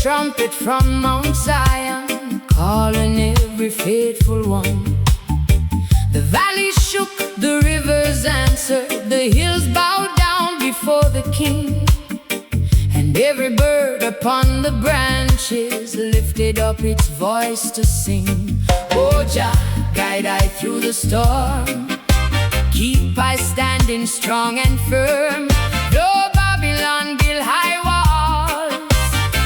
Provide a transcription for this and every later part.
trumpet from Mount Zion, calling every faithful one. The valleys shook, the rivers answered, the hills bowed down before the King. And every bird upon the branches lifted up its voice to sing. Oh Jah, guide I through the storm, keep I standing strong and firm. Though Babylon build high walls,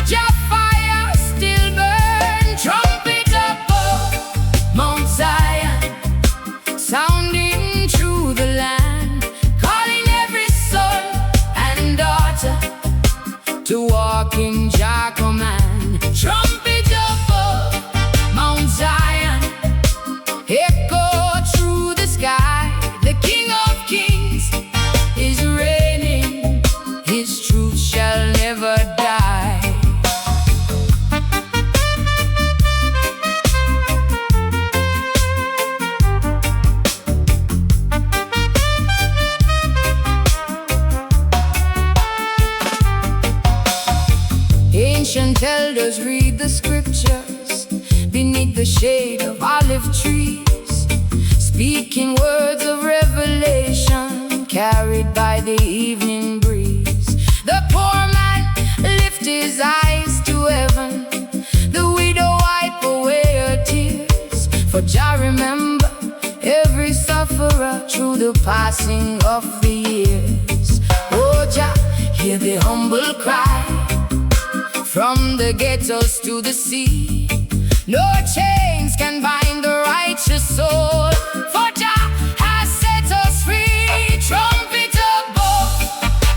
Jah fire still burn. Trumpet above Mount Zion, sounding through the land, calling every son and daughter to walk in Jah command. Trumpet above Mount Zion, echo through the sky. The King of Kings is reigning, His truth shall never die. Ancient elders read the scriptures beneath the shade of olive trees, speaking words of revelation carried by the evening breeze. The poor man lift his eyes to heaven, the widow wipe away her tears. For Jah remember every sufferer through the passing of the years. Oh Jah, hear the humble cry from the ghettos to the sea. No chains can bind the righteous soul, for Jah has set us free. Trumpet above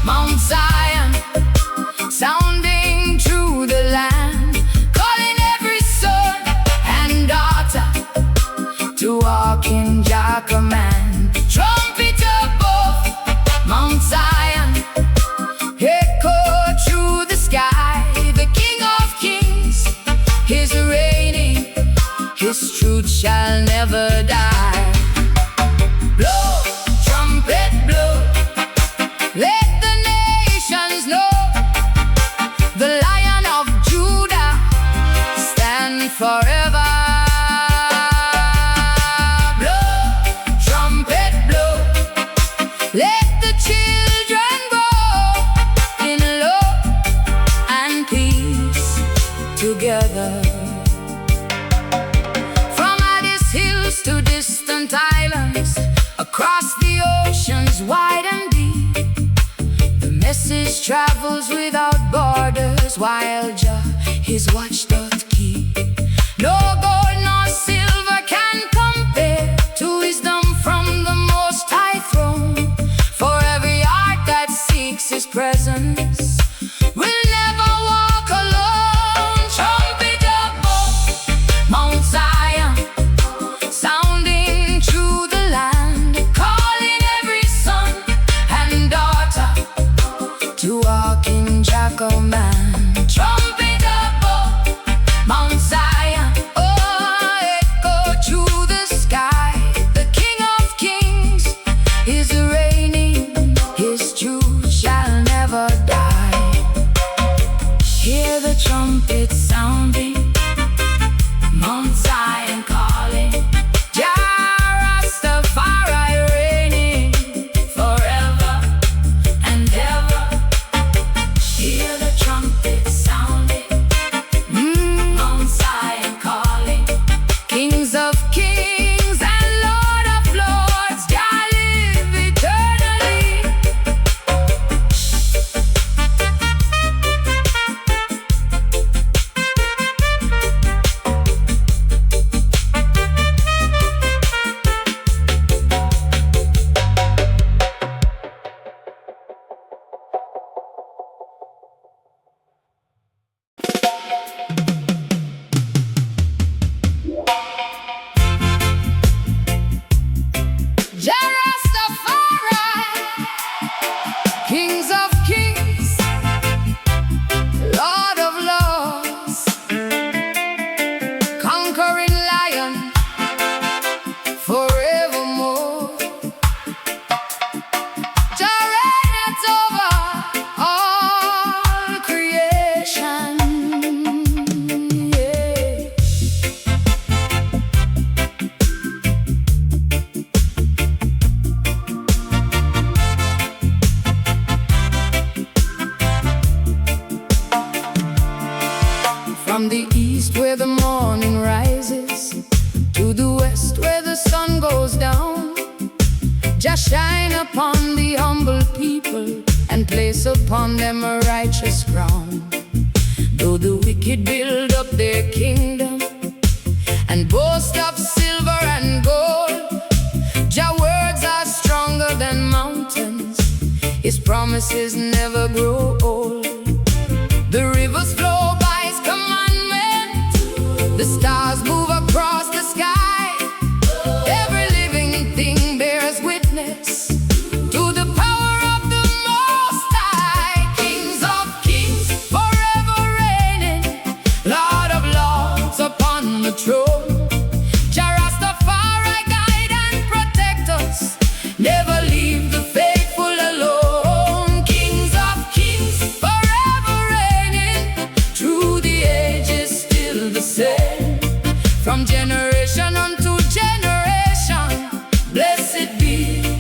Mount Zion, sounding through the land, calling every son and daughter to walk in Jah command. Trumpet above Mount Zion, echo through the sky. The King of Kings is reigning, His truth shall never die. Blow, trumpet blow, let the nations know, the Lion of Judah stand forever. Blow, trumpet blow, let the children grow in love and peace together. To distant islands, across the oceans wide and deep, the message travels without borders, while Jah His watch doth keep. No gold nor silver can compare to wisdom from the Most High throne. For every heart that seeks His presence will never walk alone. Trumpet above Mount Zion, sounding through the land, calling every son and daughter to walk in Jah command. Trumpet above where the morning rises, to the west where the sun goes down. Jah shine upon the humble people and place upon them a righteous crown. Though the wicked build up their kingdom and boast of silver and gold, Jah words are stronger than mountains, His promises never grow old. The rivers flow by His commandment, the stars move across the sky. Every living thing bears witness to the power of the Most High. Kings of kings, forever reigning, Lord of lords upon the throne. Jah Rastafari guide and protect us, never leave the faithful alone. Kings of kings, forever reigning, through the ages still the same. From generation unto generation, blessed be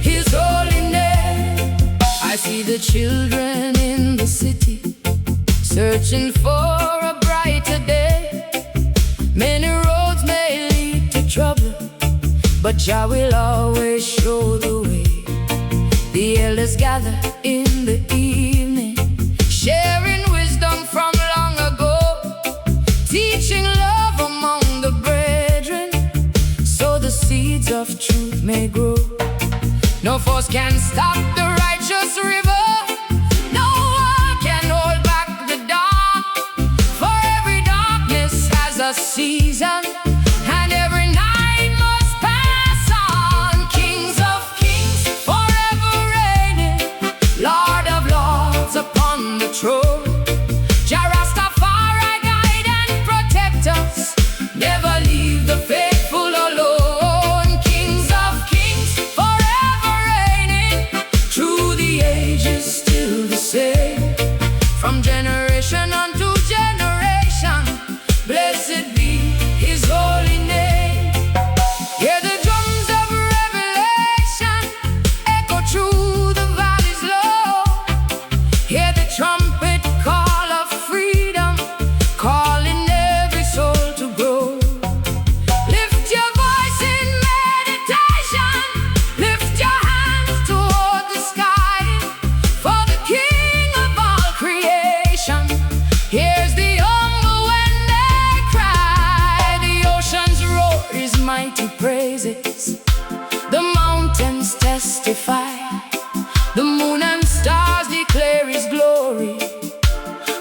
His holy name. I see the children in the city searching for a brighter day. Many roads may lead to trouble, but Jah will always show the way. The elders gather in the evening, sharing wisdom from long ago, teaching love among the brethren, so the seeds of truth may grow. No force can stop the righteous river, no one can hold back the dark. For every darkness has a season, and every night must pass on. Kings of kings, forever reigning, Lord of lords upon the throne. Jah Rastafari guide and protect us, never leave the faithful alone. Kings of kings, forever reigning, through the ages still the same. From generation unto generation, blessed be His holy name. Hear the drums of revelation echo through the valleys low. Hear the trumpet call of freedom, calling every soul to grow. Lift your voice in meditation, lift your hands toward the sky, for the King of all creation hears the humble when they cry. The oceans roar His mighty praises, the mountains testify, the moon and stars declare His glory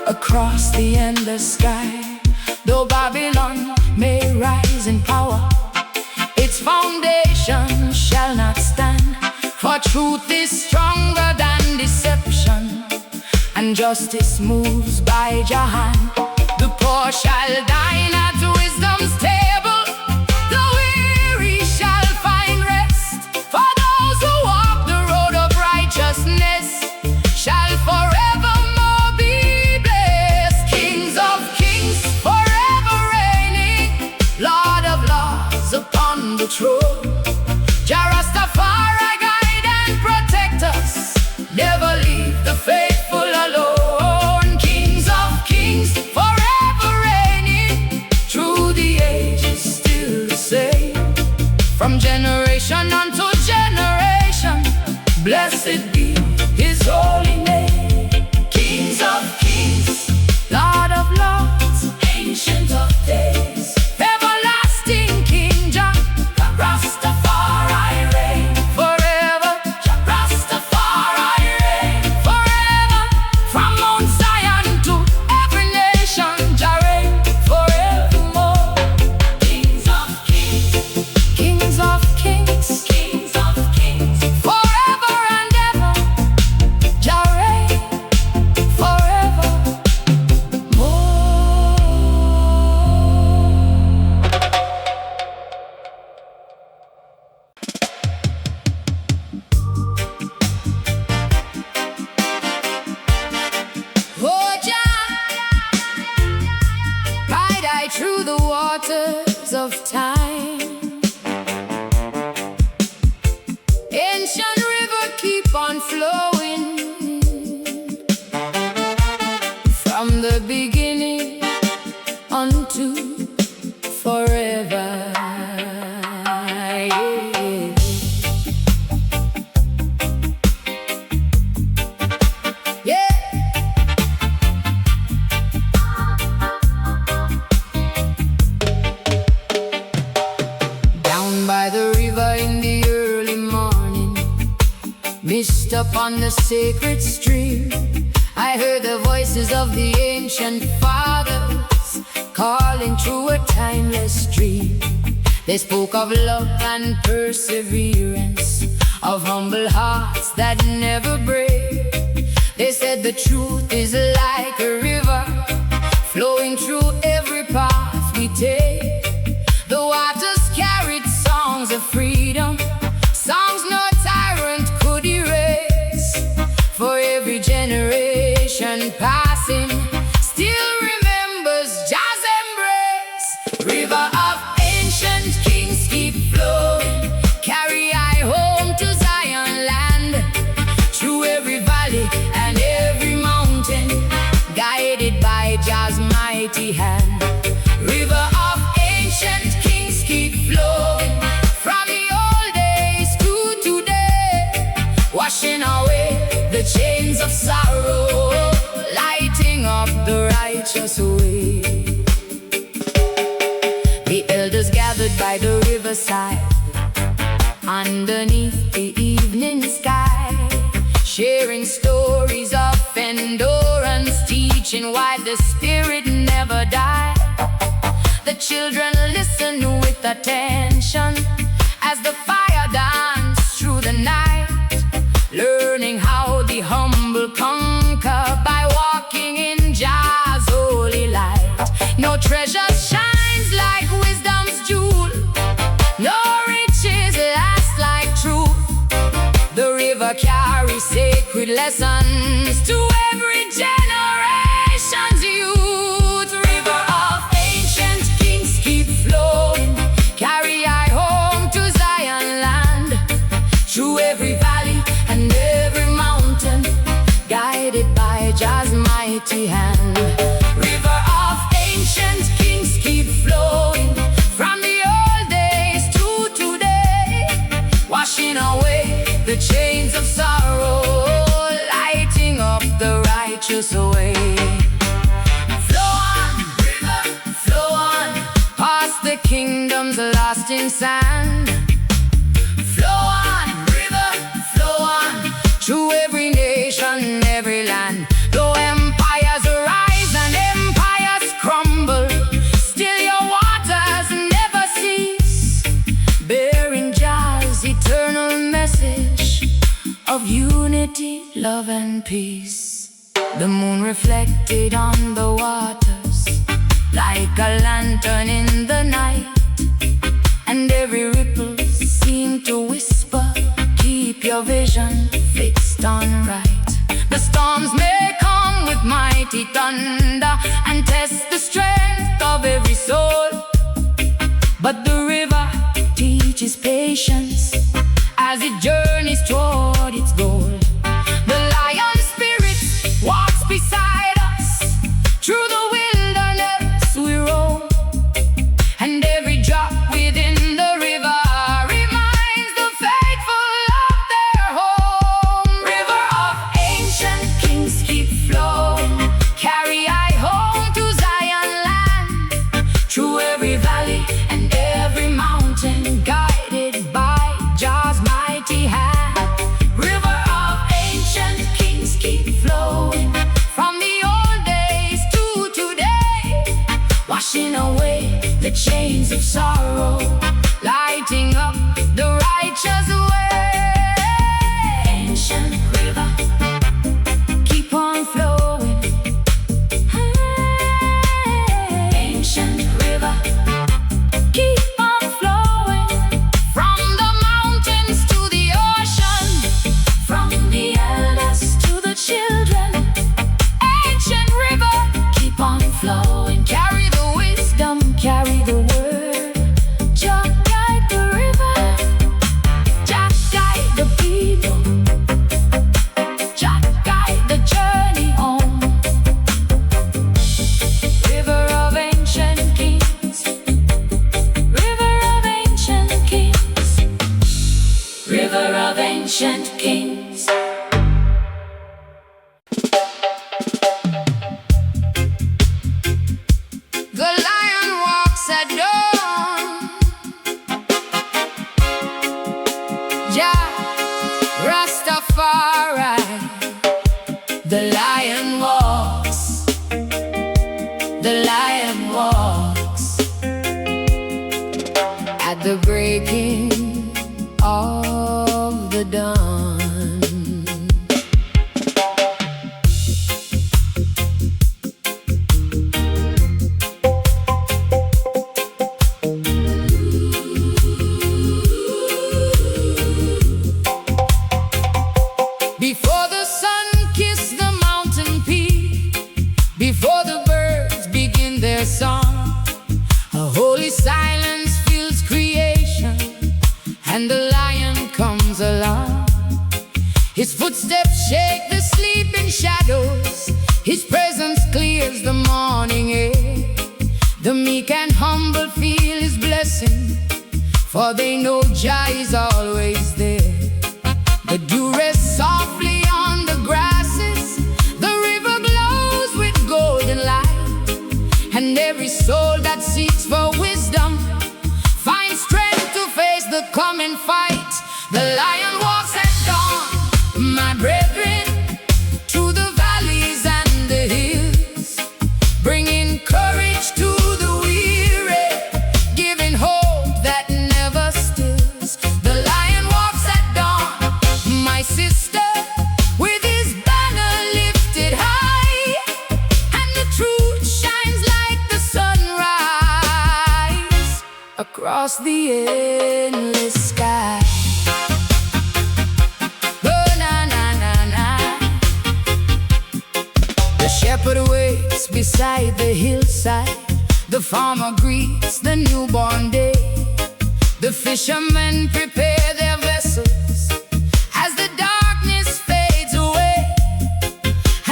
across the endless sky. Though Babylon may rise in power, its foundation shall not stand. For truth is stronger than deception, and justice moves by Jahna. The poor shall dine at wisdom's table, the weary shall find rest. For those who walk the road of righteousness shall forevermore be blessed. Kings of kings, forever reigning, Lord of lords upon the throne. Jah Rastafari guide and protect us, never leave the faithful alone. Kings of kings, forever reigning, through the ages still the same. From generation unto generation, blessed be His holy name. Kings of kings, Lord of lords, ancient of days, everlasting King Jah Rastafari reign forever. Jah Rastafari reign forever. From Mount Zion to every nation, Jah reign forevermore. Kings of kings, kings of kings, kings of kings, forever and ever, Jah reign forevermore. Oh Jah, guide I through the waters of time. Ancient river keep on flowing, from the beginning unto upon the sacred stream, I heard the voices of the ancient fathers calling through a timeless stream. They spoke of love and perseverance, of humble hearts that never break. They said the truth is like a river, flowing through every path we take. The waters carried songs of freedom, songs no tyrant could erase. For every generation passing still remembers Jah's embrace. River of ancient kings keep flowing, carry I home to Zion land. Through every valley and every mountain, guided by Jah's mighty hand. River of ancient kings keep flowing, from the old days to today, washing away the chains of sorrow, lighting up the righteous way. The elders gathered by the riverside, underneath the evening sky, sharing stories of endurance, teaching why the spirit never died. The children listened with attention as the fire danced through the night, learning how the humble conquer by walking in Jah's holy light. No treasure shines like wisdom's jewel, no riches last like truth. The river carries sacred lessons to every generation's youth. River of ancient kings keep flowing, carry I home to Zion land. Through every valley and every mountain, guided by Jah's mighty hand. River of ancient kings keep flowing, from the old days to today, washing away the chains of sorrow, lighting up the righteous way. Flow on, river, flow on, past the kingdoms lost in sand. Flow on, river, flow on, through every nation, every land. Though empires rise and empires crumble, still your waters never cease, bearing Jah's eternal message of unity, love and peace. The moon reflected on the waters like a lantern in the night, and every ripple seemed to whisper, keep your vision fixed on right. The storms may come with mighty thunder and test the strength of every soul, but the river teaches patience as it journeys toward its goal. The lion spirit walks beside us, through the wilderness we roam, and every drop within the river reminds the faithful of their home. River of ancient kings keep flowing, carry I home to Zion land. Through every valley and every mountain, guided by Jah's mighty hand. River of ancient kings keep flowing, from the old days to today, washing away the chains of sorrow, lighting up the righteous way. Ancient river, keep on flowing. Ancient river, keep on flowing, from the mountains to the ocean, from the elders to the children. Ancient river, keep on flowing, carry the wisdom, carry the word. Jah guide the river, Jah guide the people, Jah guide the journey home. River of ancient kings, the breaking of the dawn. Before the sun kissed the mountain peak, before the birds begin their song, a holy silence fills creation, and the lion comes along. His footsteps shake the sleeping shadows, his presence clears the morning air. The meek and humble feel his blessing, for they know JAH is always there. The dew rests softly on the grasses, the river glows with golden light, and every soul that seeks for wisdom finds strength to face the coming fight. The lion walks at dawn, my brethren, through the valleys and the hills, bringing courage to the weary, giving hope that never stills. The lion walks at dawn, my sister, with his banner lifted high, and the truth shines like the sunrise across the endless sky. Oh, na, na, na, na. The shepherd waits beside the hillside, the farmer greets the newborn day, the fishermen prepare their vessels as the darkness fades away,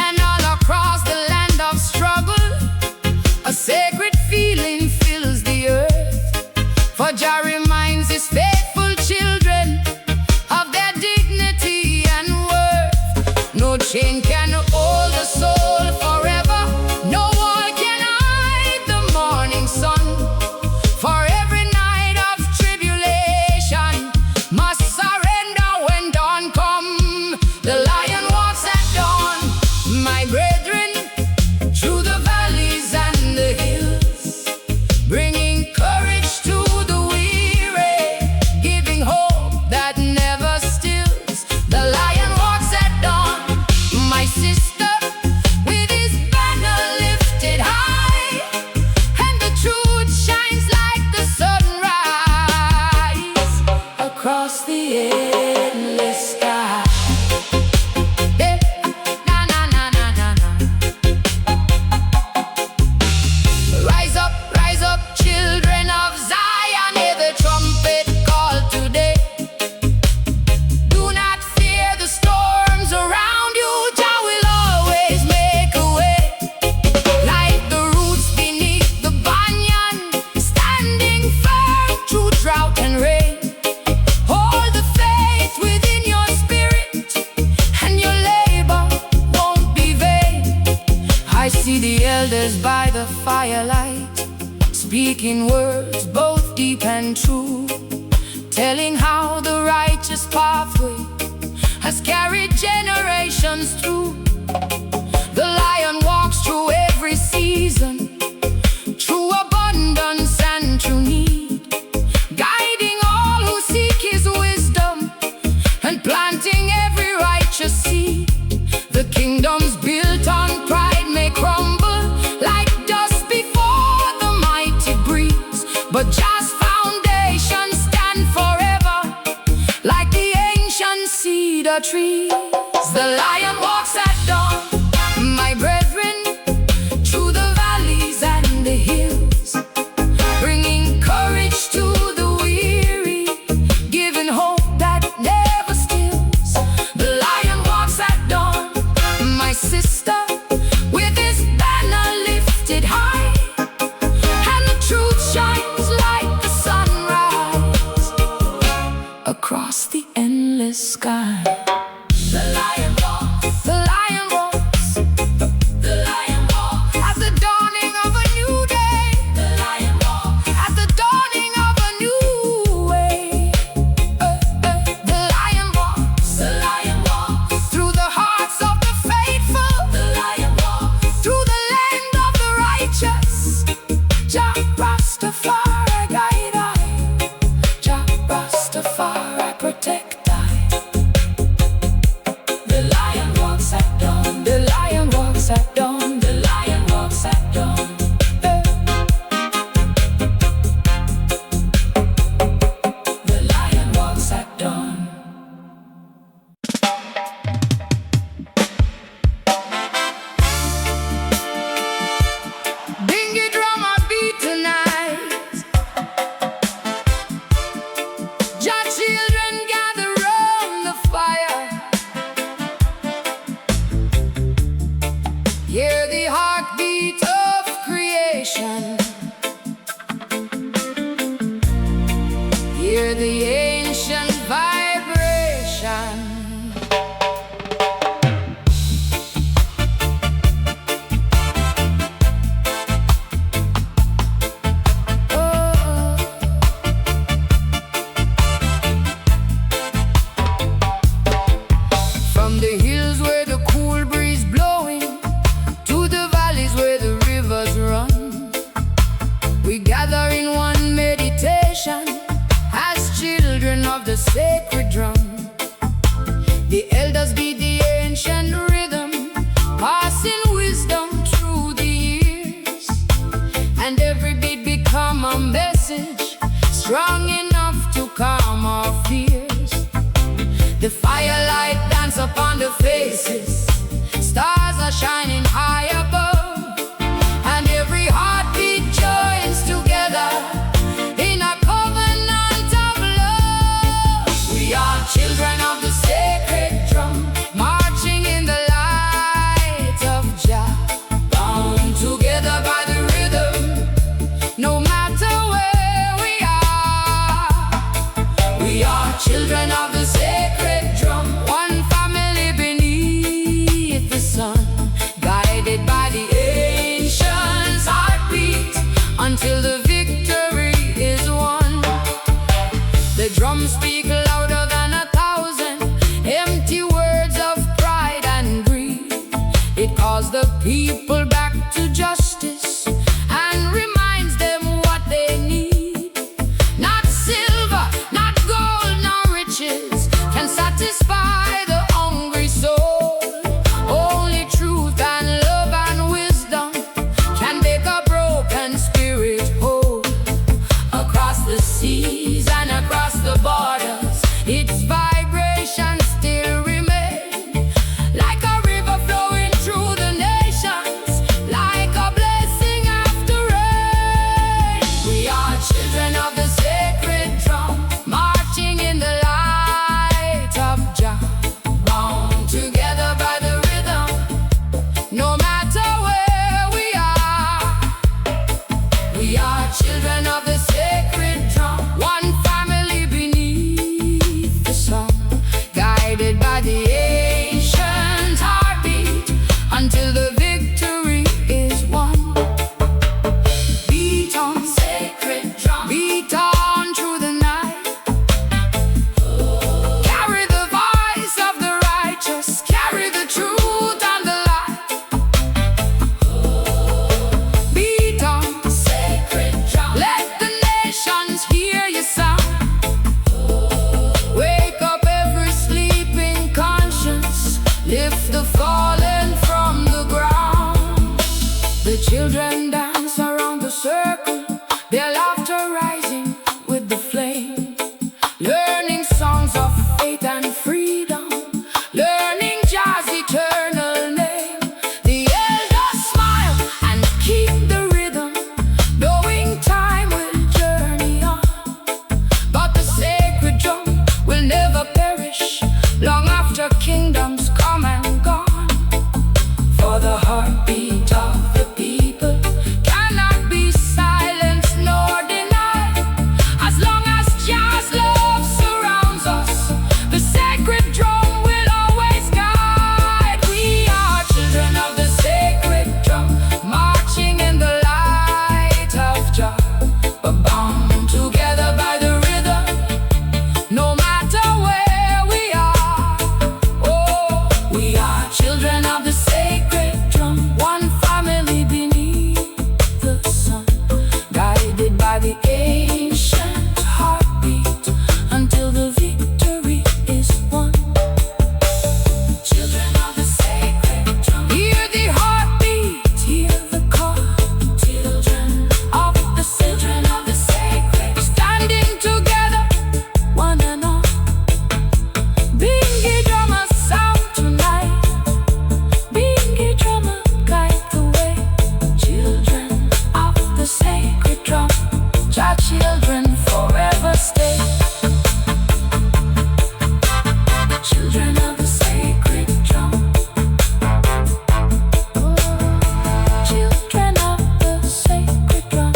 and all across the land of struggle a sacred feeling fills the earth, for JAH reminds his faithful children of their dignity and worth. No chain can hold a soul forever, no wall can hide the morning sun, for every night of tribulation must surrender when dawn come. The lion walks at dawn, my brethren, through the valleys and the hills, bringing courage to the weary, giving hope that never stills. The lion walks at dawn, my sister, with his banner lifted high, and the truth shines like the sunrise across the endless sky. Eh, na, na, na, na, na, na. Rise up, children of Zion, hear the trumpet call today. Do not fear the storms around you, JAH will always make a way. Like the roots beneath the banyan, standing firm through drought and rain. Hold the faith within your spirit, and your labor won't be vain. I see the elders by the firelight, speaking words both deep and true, telling how the righteous pathway has carried generations through. The lion walks through every season, through abundance and through need, guiding all who seek his wisdom and planting every righteous seed. The kingdoms built on pride may crumble like dust before the mighty breeze, but JAH's foundation stand forever like the ancient cedar trees. The lion walks at dawn, my brethren, through the valleys and the hills, bringing courage to the weary, giving hope that never stills. The lion walks at dawn, my sister, with his banner lifted high, and the truth shines like the sunrise across the endless sky. The lion walks, the lion walks, the lion walks at the dawning of a new day. The lion walks at the dawning of a new way. The lion walks through the hearts of the faithful. The lion walks through the land of the righteous. JAH Rastafari guide I, hear the ancient vibration. From the hills where the cool breeze blowing to the valleys where the rivers run, we gather in one meditation as children of the sacred drum. The elders beat the ancient rhythm, passing wisdom through the years, and every beat become a message strong enough to calm our fears. The firelight dance upon the faces, stars are shining high above, and every heartbeat joins together in a covenant of love. We are children of the sacred drum, marching in the light of JAH, bound together by the rhythm, no matter where we are. We are children of the sacred drum, one family beneath the sun, guided by the ancients' heartbeat until the victory is won. The drums speak louder than 1,000 empty words of pride and greed. It calls the people back to justice and reminds them what they need. Not silver, not gold, nor riches can satisfy the hungry soul. Only truth and love and wisdom can make a broken spirit whole. Across the seas and across the borders, its vibrations still remain, like a river flowing through the nations, like a blessing after rain. We are children of the sacred drum, marching in the light of JAH, bound together by the rhythm, no matter where we are. We are children of the sacred drum, one family beneath the sun, guided by the ancient heartbeat until the victory is won. Beat on, sacred drum, beat on through the night. Carry the voice of the righteous, carry the truth and the light. Beat on, sacred drum, let the nations hear your sound. Wake up every sleeping conscience, lift the fallen from the ground. The children dance around the circle, their laughter rising with the flame, learning songs of faith and freedom, learning JAH's eternal name. The elders smile and keep the rhythm, knowing time will journey on, but the sacred drum will never perish long after kingdoms come and gone. For the heartbeat of the people cannot be silenced nor denied. As long as JAH's love surrounds us, the sacred drum will always guide. We are children of the sacred drum, marching in the light of JAH, but bound together by the rhythm, no matter where we are. Oh, we are children of the sacred drum, one family beneath the sun, guided by the ancient heartbeat until the victory is won. Children of the sacred drum, hear the heartbeat, hear the call. Children of the sacred, standing together, one and all. Bingy drummer sound tonight, bingy drummer guide the way. Children of the sacred drum, JAH children forever stay. Children of the sacred drum, children of the sacred drum.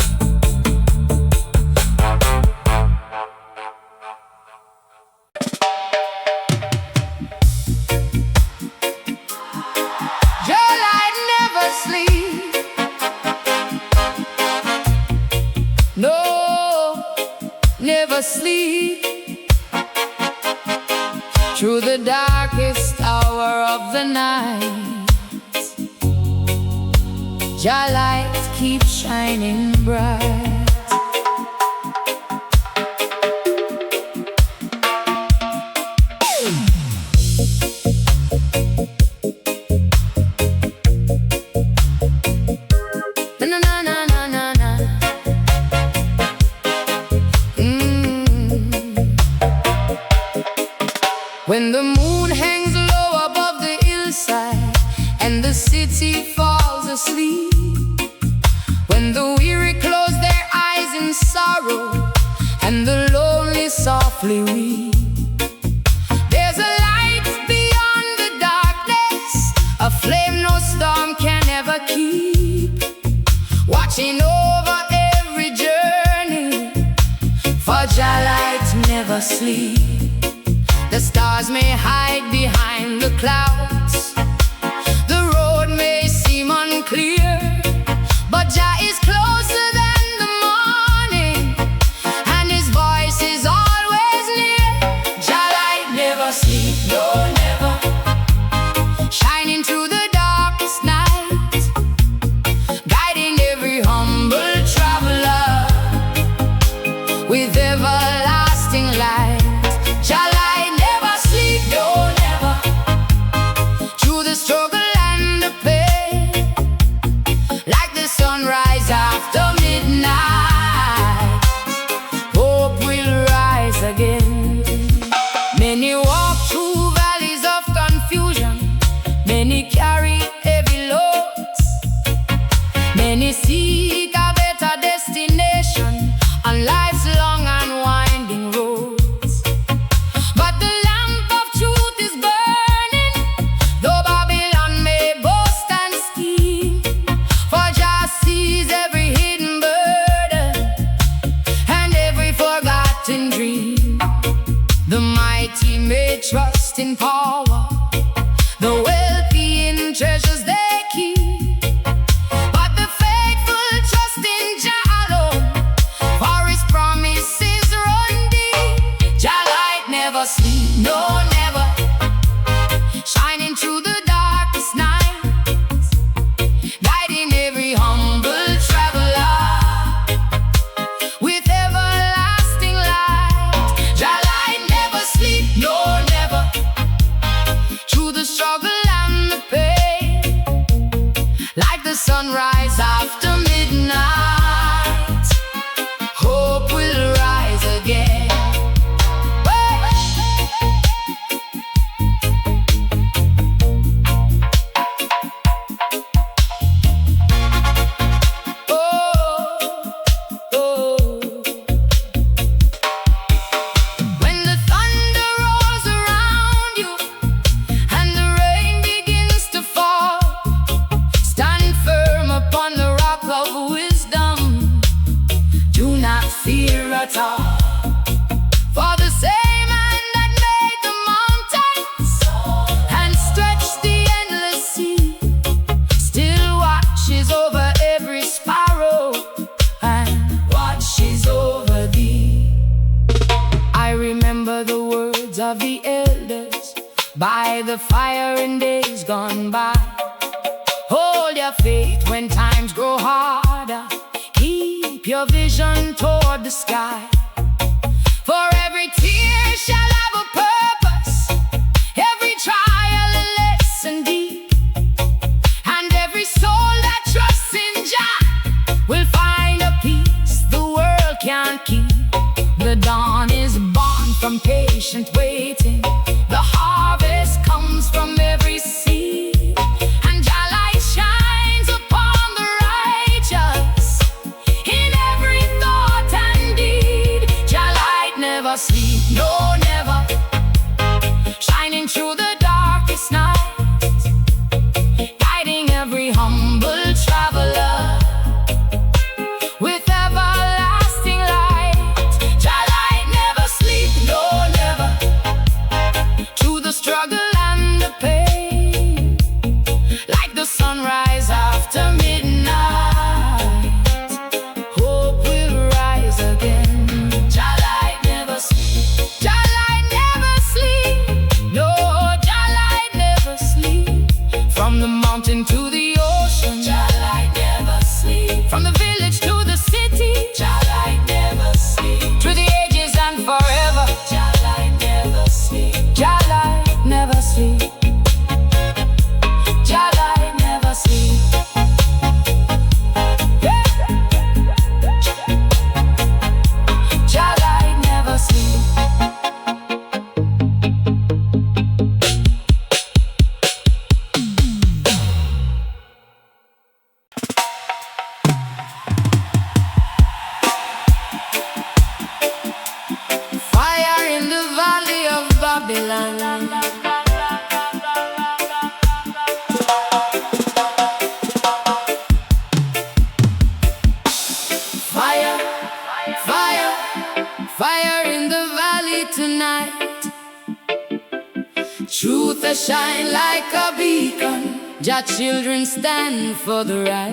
never sleep. Through the darkest hour of the night, Jah light keeps shining bright. When the moon hangs low above the hillside and the city falls asleep, when the weary close their eyes in sorrow and the lonely softly weep, there's a light beyond the darkness, a flame no storm can ever keep, watching over every journey, for Jah light never sleep. The stars may hide behind the clouds, the road may seem unclear, but Jah is closer than the morning, and His voice is always near. Jah light never sleep, no never, shining through the darkest night, guiding every humble traveler with everlasting light. Jah light never sleep, no never, through the struggle and the pain, like the sunrise after midnight, hope will rise again. Many walk through valleys of confusion, many carry heavy loads, many seek a better destination on life's long and winding roads. But the lamp of truth is burning, though Babylon may boast and scheme, for Jah sees every hidden burden and every forgotten dream. The mighty may trust in power, the wealthy in treasures they keep, but the faithful trust in Jah alone, for His promises run deep. Jah light never sleep, no never, shining through the darkest night, guiding every humble traveler with everlasting light. Jah light never sleep, no never, through the struggle and the pain, like the sunrise after midnight, hope will rise again. When the thunder rolls around you and the rain begins to fall, stand firm upon the rock of wisdom. Do not fear at all, for the same hand that made the mountains and stretched the endless sea still watches over every sparrow and watches over thee. I remember the words of the elders by the fire in days gone by. Hold your faith when times grow harder, keep your vision toward the sky, for every tear shall have a purpose, every trial a lesson deep, and every soul that trusts in Jah will find a peace the world can't keep. The dawn is born from patient waiting, the harvest comes from every seed, and Jah light shines upon the righteous in every thought and deed. Jah light never sleep, no never, shining through the darkest night, guiding every humble traveler with everlasting light. Jah light never sleep, no never, through the struggle and the pain, Fire in the valley tonight. Truth a shine like a beacon. Jah children stand for the right.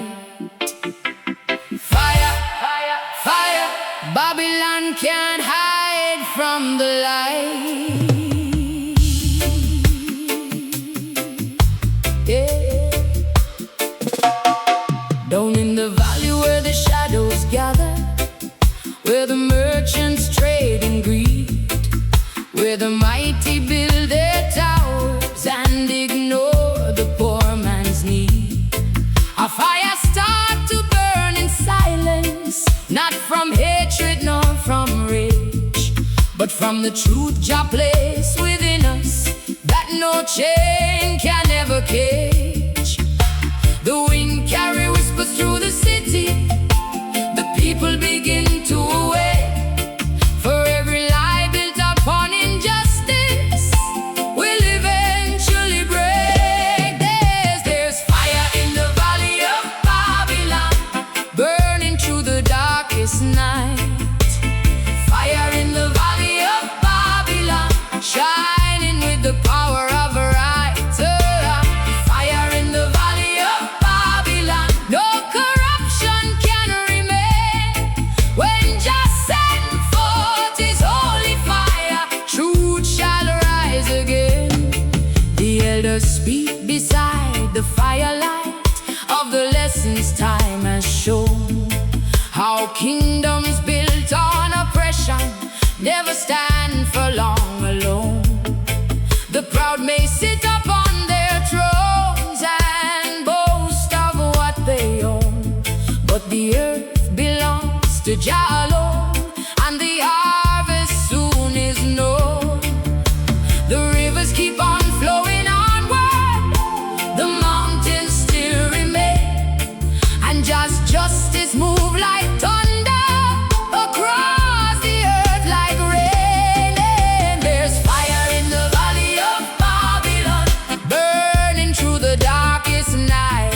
Fire, fire, fire. Babylon can't hide from the light. Yeah. Down in the valley where the shadows gather, where the merchants trade and greed, where the mighty build their towers and ignore the poor man's need. A fire start to burn in silence, not from hatred nor from rage, but from the truth Jah place within us, that no chain can ever cage. The wind carry whispers through the city. The people begin to awake. For every lie built upon injustice will eventually break. There's fire in the valley of Babylon, burning through the darkest night. Fire in the valley of Babylon, shining with the power of right. Fire in the valley of Babylon, no corruption can remain. When Jah send forth his holy fire, truth shall rise again. The elders speak beside the firelight of the lessons time has shown. How kingdoms built on oppression never stand for long alone. The proud may sit upon their thrones and boast of what they own, but the earth belongs to Jah alone, and the harvest soon is known. The rivers keep on flowing onward, the mountains still remain, and Jah's justice move like thunder across the earth like rain. And there's fire in the valley of Babylon, burning through the darkest night.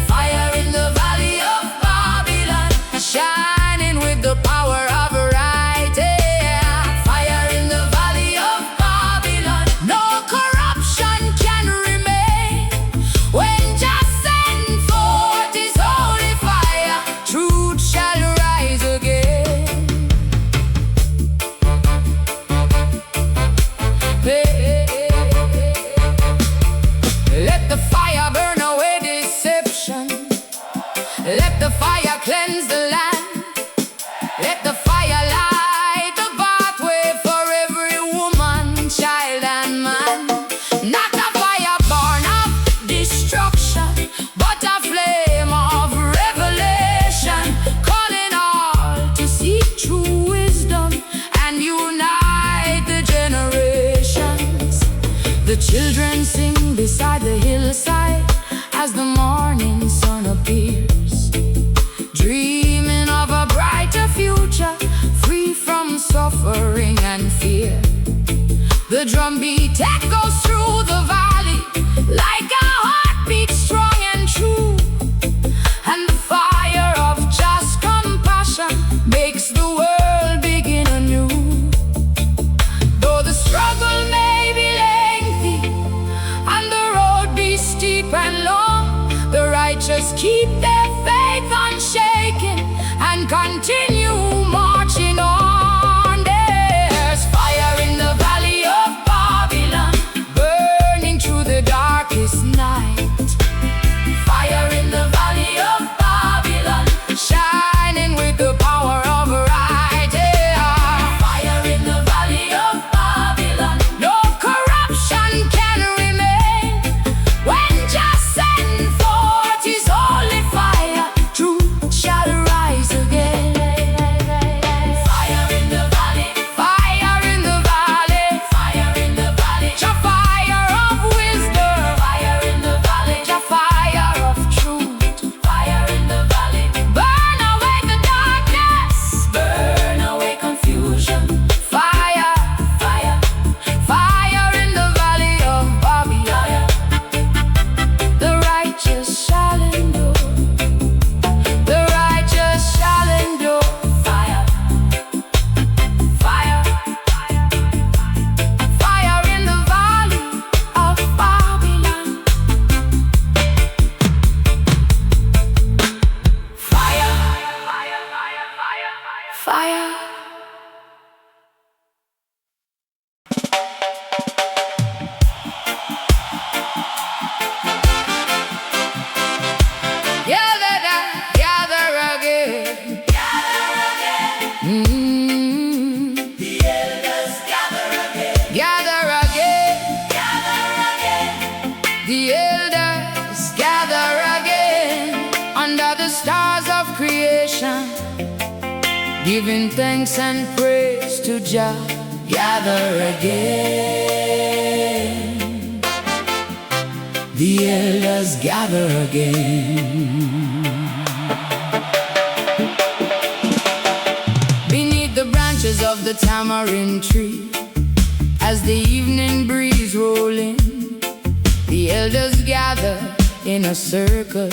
Fire in the valley of Babylon, shining with the power of right. Yeah. Fire in the valley of Babylon, no corruption can remain. When Jah send forth his holy fire, truth shall rise again. Let the fire burn away deception. Let the fire cleanse the land. Let the fire light the pathway for every woman, child and man. Not a fire born of destruction, but a flame of revelation, calling all to seek true wisdom and unite the generations. The children sing beside the hillside as the morning sun appears, dreaming of a brighter future, free from suffering and fear. The drumbeat echoes through the valley like a heartbeat strong and true, and the fire of just compassion makes the world begin anew. Though the struggle may be lengthy and the road be steep and long, the righteous keep their faith unshaken and continue marching on. There's fire in the valley of Babylon, burning through the darkest night. Fire in the valley of Babylon, shining with the power of right. gather. Gather again. Gather again. The elders gather again. Gather again. Gather again. The elders gather again under the stars of creation, giving thanks and praise to Jah. Gather again. The elders gather again. Of the tamarind tree, as the evening breeze roll in, the elders gather in a circle,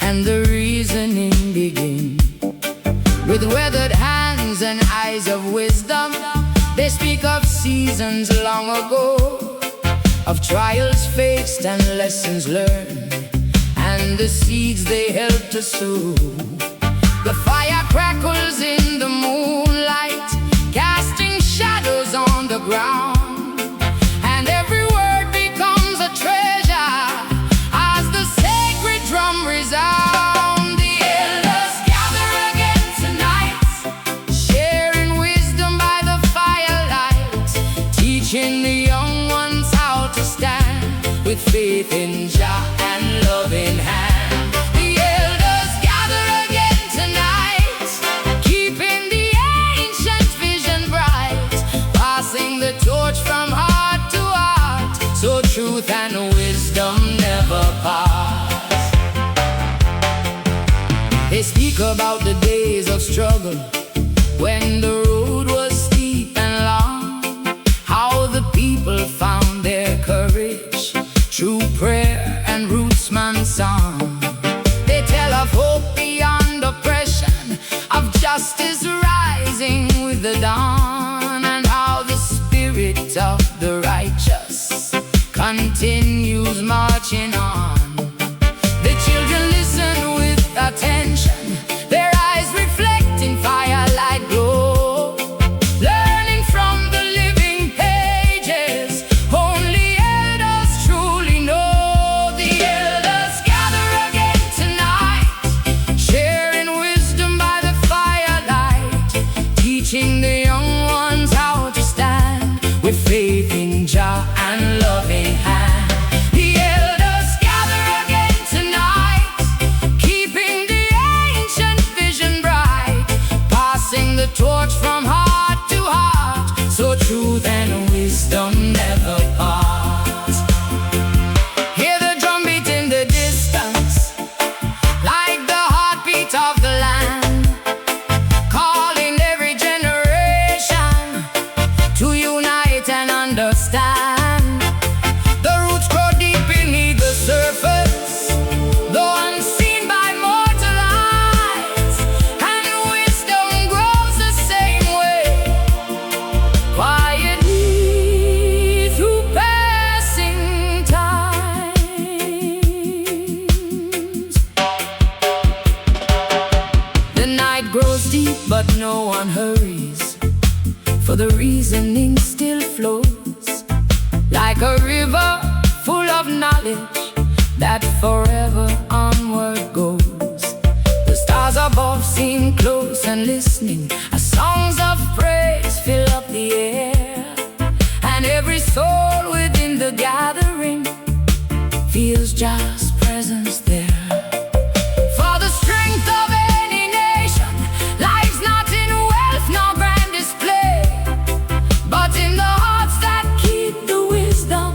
and the reasoning begin. With weathered hands and eyes of wisdom, they speak of seasons long ago, of trials faced and lessons learned, and the seeds they helped to sow. The fire crackles in the moonlight, casting shadows on the ground, and every word becomes a treasure as the sacred drum resounds. The elders gather again tonight, sharing wisdom by the firelight, teaching the young ones how to stand with faith in Jah and love in hand. Truth and wisdom never pass. They speak about the days of struggle, when the road was steep and long, how the people found their courage through prayer and rootsman song. They tell of hope beyond oppression, of justice rising with the dawn, and how the spirit of the righteous continues marching on. The children listen with attention, their eyes reflecting firelight glow, learning from the living pages only elders truly know. The elders gather again tonight, sharing wisdom by the firelight, teaching the young ones how to stand with faith in Jah and love in hand. The elders gather again tonight, keeping the ancient vision bright, passing the torch from heart to heart, so truth and wisdom never part. Hear the drumbeat in the distance, like the heartbeat of the land, calling every generation to unite and understand. But no one hurries, for the reasoning still flows like a river full of knowledge that forever onward goes. The stars above seem close and listening, as songs of praise fill up the air, and every soul within the gathering feels Jah's presence there. For the strength of any nation lies not in wealth nor grand display, but in the hearts that keep the wisdom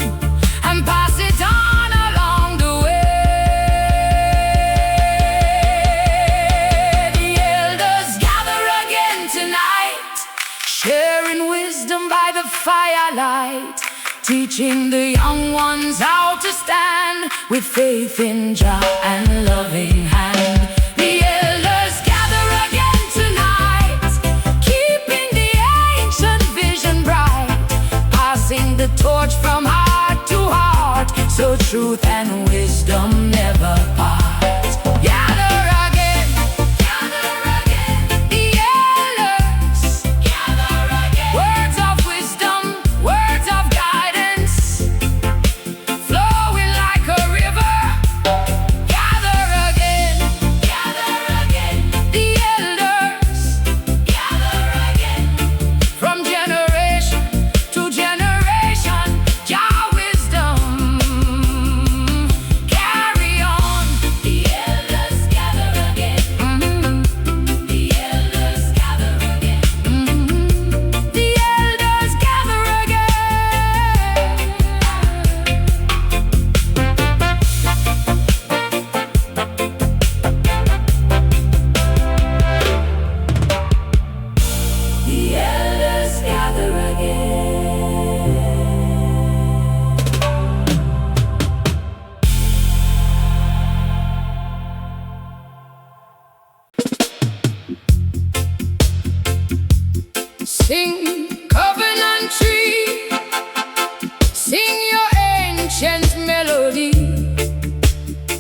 and pass it on along the way. The elders gather again tonight, sharing wisdom by the firelight, teaching the young ones how to stand with faith in Jah and love in hand. The elders gather again tonight, keeping the ancient vision bright, passing the torch from heart to heart, so truth and wisdom never part. Gather again, the elders gather again. Sing, covenant tree, sing your ancient melody,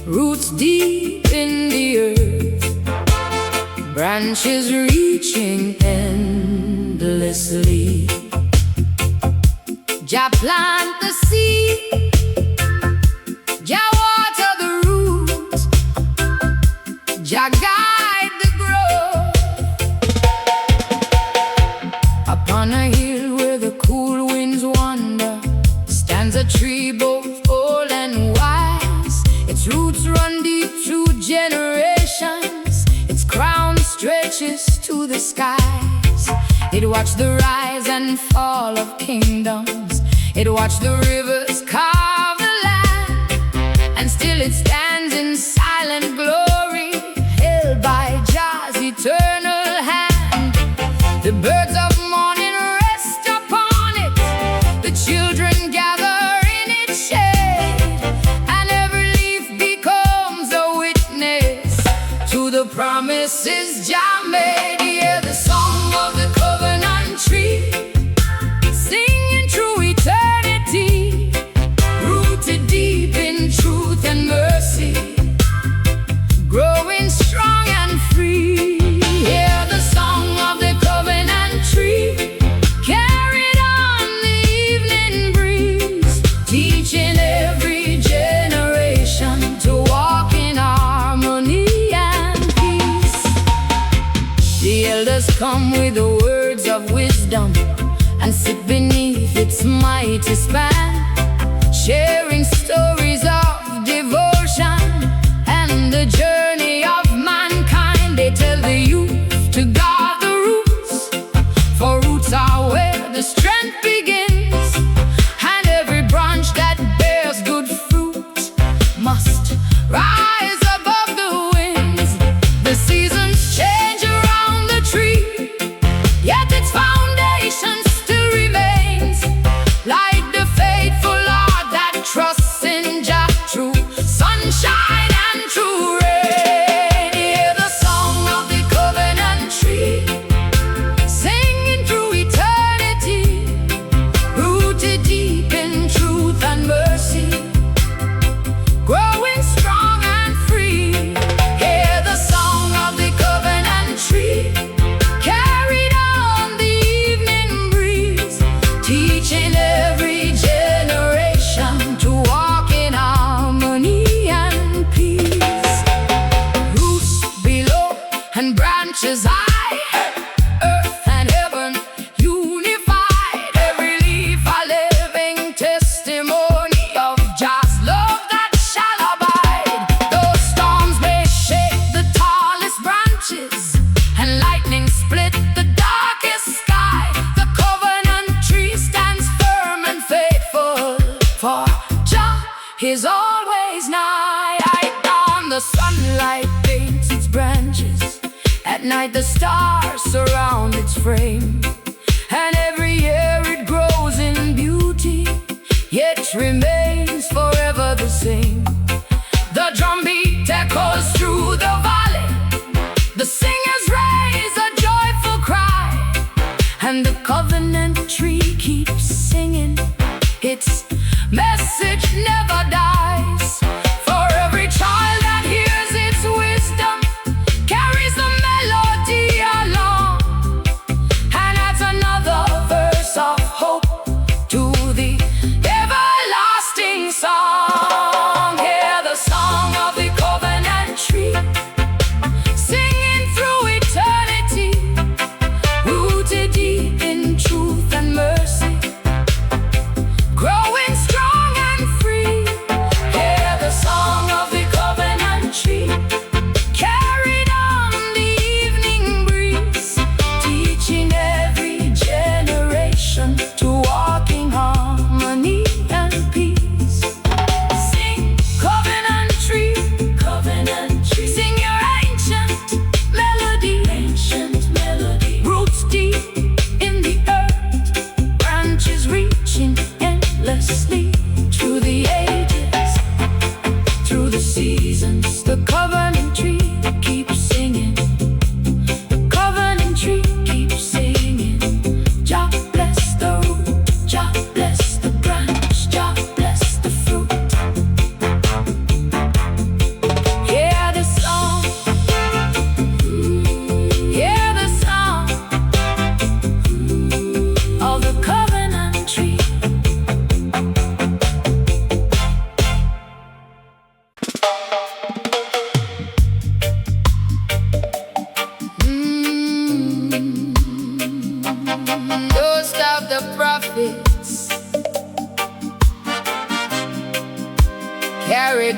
roots deep in the earth, branches reaching endlessly. Jah plant the seed, Jah water the roots, Jah guide the growth. Upon a hill where the cool winds wander stands a tree both old and wise. Its roots run deep through generations, its crown stretches to the skies. It watched the rise and fall of kingdoms, it watched the rivers carve the land, and still it stands in silent glory, held by Jah's eternal hand. The birds of morning rest upon it, the children gather in its shade, and every leaf becomes a witness to the promises Jah made. Hear the song of the covenant tree, singing through eternity, rooted deep in truth and mercy, growing strong and free. Hear the song of the covenant tree, carried on the evening breeze, teaching every generation to walk in harmony and peace. The elders come with the words of wisdom and sit beneath its mighty span, sharing stories of devotion and the journey of mankind. They tell the youth to guard the roots, for roots are where the strength begins, and every branch that bears good fruit must rise above the winds. The seasons change around the tree, yet its foundation still remains, like the faithful Lord that trusts in Jah, true sunshine and true rain. Hear the song of the covenant tree, singing through eternity, rooted deep in truth and mercy, growing strong and free. Hear the song of the covenant tree, carried on the evening breeze, teaching every generation to walk in harmony and peace. Roots below and branches high, earth and heaven unified, every leaf a living testimony of Jah's love that shall abide. Though storms may shake the tallest branches and lightning split the darkest sky, the covenant tree stands firm and faithful, for Jah is always nigh. At dawn the sunlight paints its branches, at night the stars surround its frame, and every year it grows in beauty, yet remains forever the same. The drumbeat echoes through the valley, the singers raise a joyful cry, and the covenant tree keeps singing, its message never dies. For every child that hears its wisdom carries the melody along, and adds another verse of hope to the everlasting song. Hear the song of the covenant tree, singing through eternity, rooted deep in truth and mercy, growing strong and free.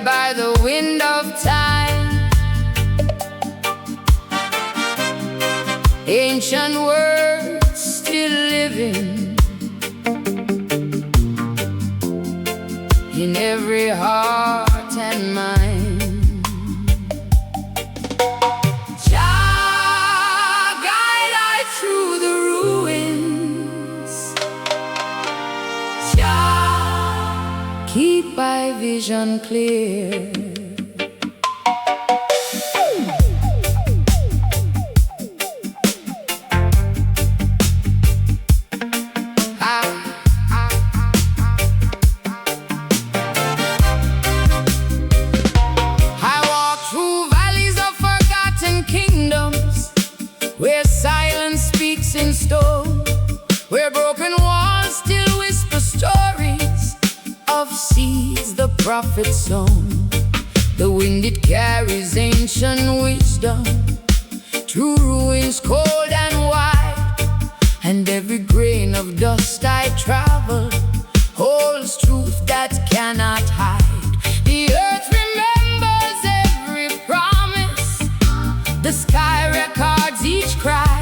carried by the wind of time. Ancient words still living in every heart and mind. Jah, guide I through the ruins. Jah, keep my vision clear. Where silence speaks in stone, where broken walls still whisper stories of seas the prophet's sown. The wind it carries ancient wisdom through ruins cold and wide, and every grain of dust I travel holds truth that cannot hide. The earth remembers every promise, the sky records each cry,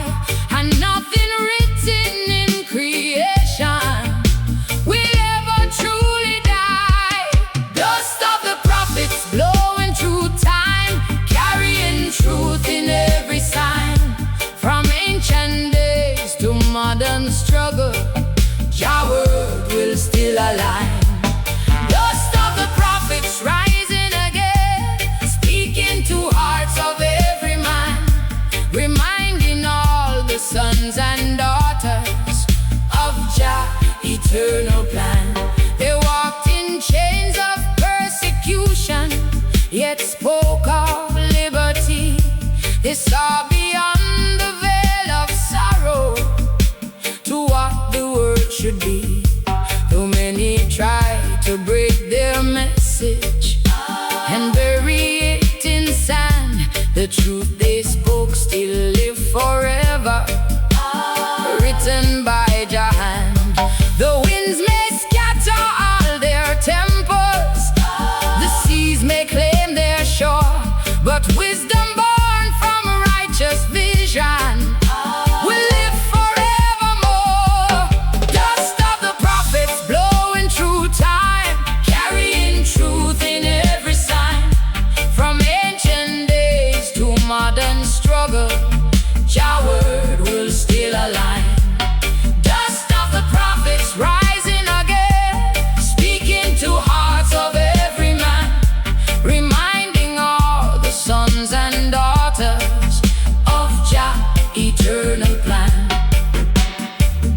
and nothing written in creation will ever truly die. Dust of the prophets blowing through time, carrying truth in every sign. From ancient days to modern struggle, Jah word will still align. Dust of the prophets rising again, speaking to hearts of every man, reminding all the sons and daughters of Jah eternal plan. They walked in chains of persecution, yet spoke of liberty. They saw beyond the veil of sorrow to what the world should be. Though many tried to break their message and bury it in sand, the truth they spoke still live forever, written by Jahna. The winds may scatter all their temples, the seas may claim their shore, but wisdom born from righteous vision will live forevermore. Dust of the prophets blowing through time, carrying truth in every sign. From ancient days to modern struggle, Jah word will still align. Dust of the prophets rising again, speaking to hearts of every man, reminding all the sons and daughters of Jah eternal plan.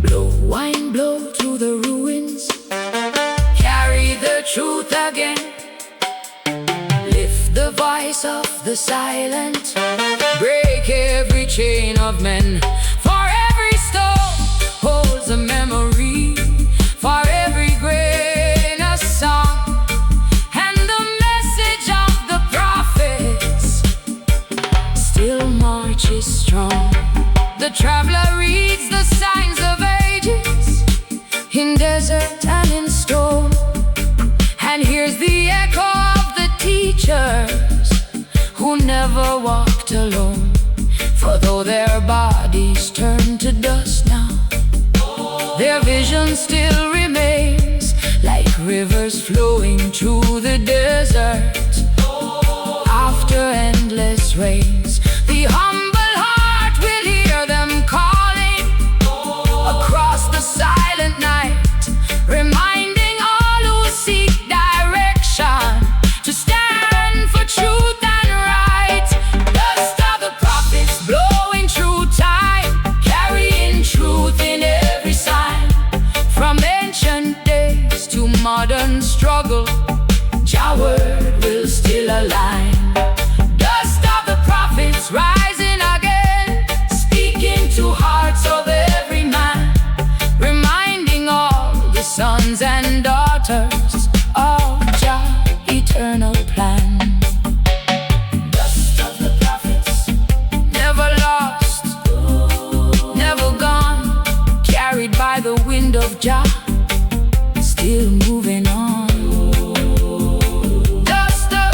Blow, wind, blow through the ruins, carry the truth again. Lift the voice of the silent, break every chain of men. For every stone holds a memory, for every grain a song, and the message of the prophets still marches strong. The traveler reads the signs of ages in desert and in storm, and hears the echo of the teachers who never walked alone. For though their bodies turn to dust now, their vision still remains, like rivers flowing through the desert after endless rains. The humble heart will hear them calling across the silent night, reminding all who seek direction to stand for truth and right. Dust of the prophets blowing through time, carrying truth in every sign. From ancient days to modern struggle, Jah word will still align. Dust of the prophets rising again, speaking to hearts of every man, reminding all the sons and daughters of Jah eternal plan. Dust of the prophets, never lost, never gone, carried by the wind of Jah, still moving on. Dust of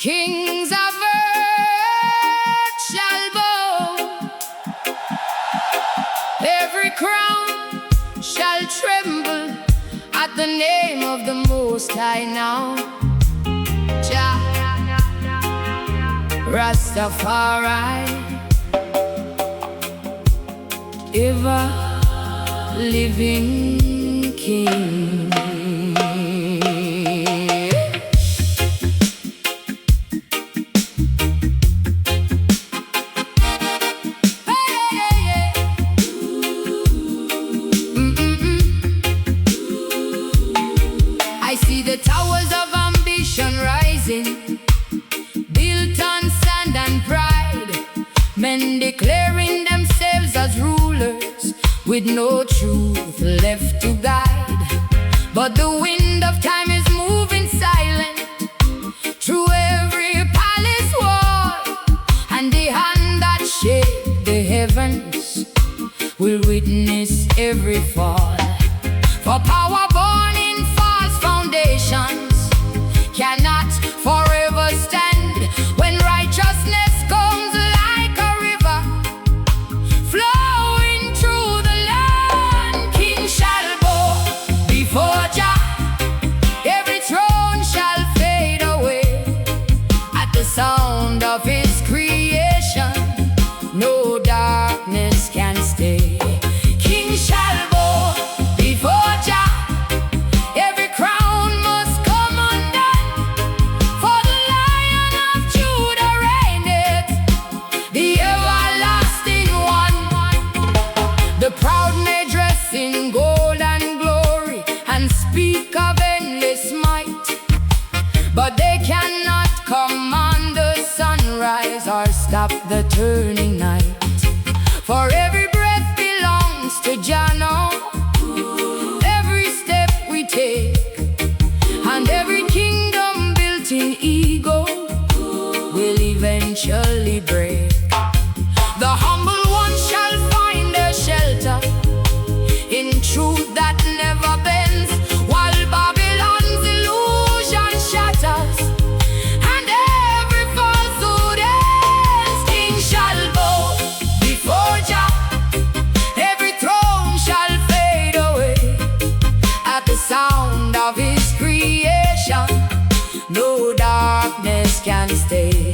Kings of earth shall bow, every crown shall tremble at the name of the Most High now. Jah, Rastafari, ever living King. I see the towers of ambition rising, built on sand and pride, men declaring themselves as rulers with no truth left to guide. But the wind of time is moving silent through every palace wall, and the hand that shaped the heavens will witness every fall. For power born in false foundations cannot forever stand. When righteousness comes like a river flowing through the land, King shall bow before Jah, every throne shall fade away. At the sound of his creation, no darkness can stay. King shall bow before Jah, every crown must come undone. For the Lion of Judah reigneth, the everlasting one. The proud may dress in gold and glory and speak of endless might, but they cannot command the sunrise or stop the turning night. For every breath belongs to Jahna, every step we take, and every kingdom built in ego will eventually break. The humble one shall find a shelter in truth that never bends, while Babylon's illusion shatters and every falsehood ends. King shall bow before Jah, every throne shall fade away. At the sound of his creation, no darkness can stay.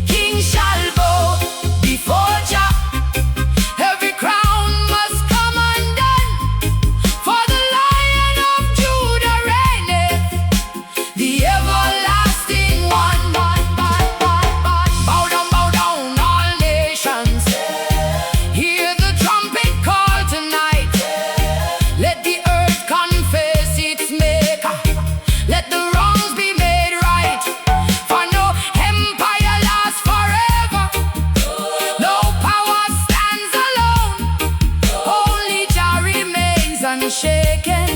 King shall bow before Jah, every crown must come undone. For the Lion of Judah reigneth, the everlasting one. Bow down, all nations. Hear the trumpet call tonight. Let the earth confess its maker. Let the wrongs be made right. For no empire lasts forever, no power stands alone. Only Jah remains unshaken,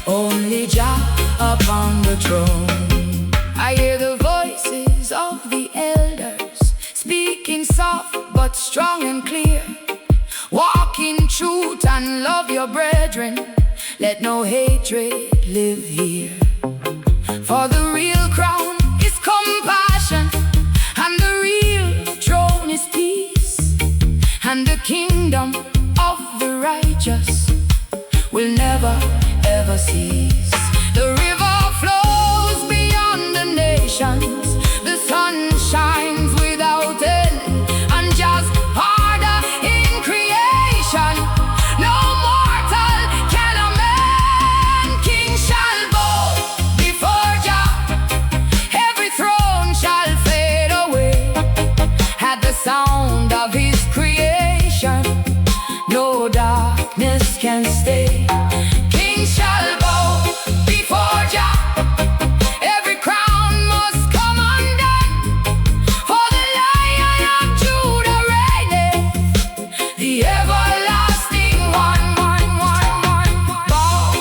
only Jah upon the throne. I hear the voices of the elders speaking soft but strong and clear. Walk in truth and love your brethren, let no hatred live here. For the real crown is compassion, and the real throne is peace, and the kingdom of the righteous will never ever cease. The river flows beyond the nations, the sun shines without end, and just harder in creation, no mortal can amend. King shall bow before Jah, every throne shall fade away. At the sound of his creation, no darkness can stay. King shall bow before Jah, every crown must come undone. For the Lion of Judah reigneth, the everlasting one. Bow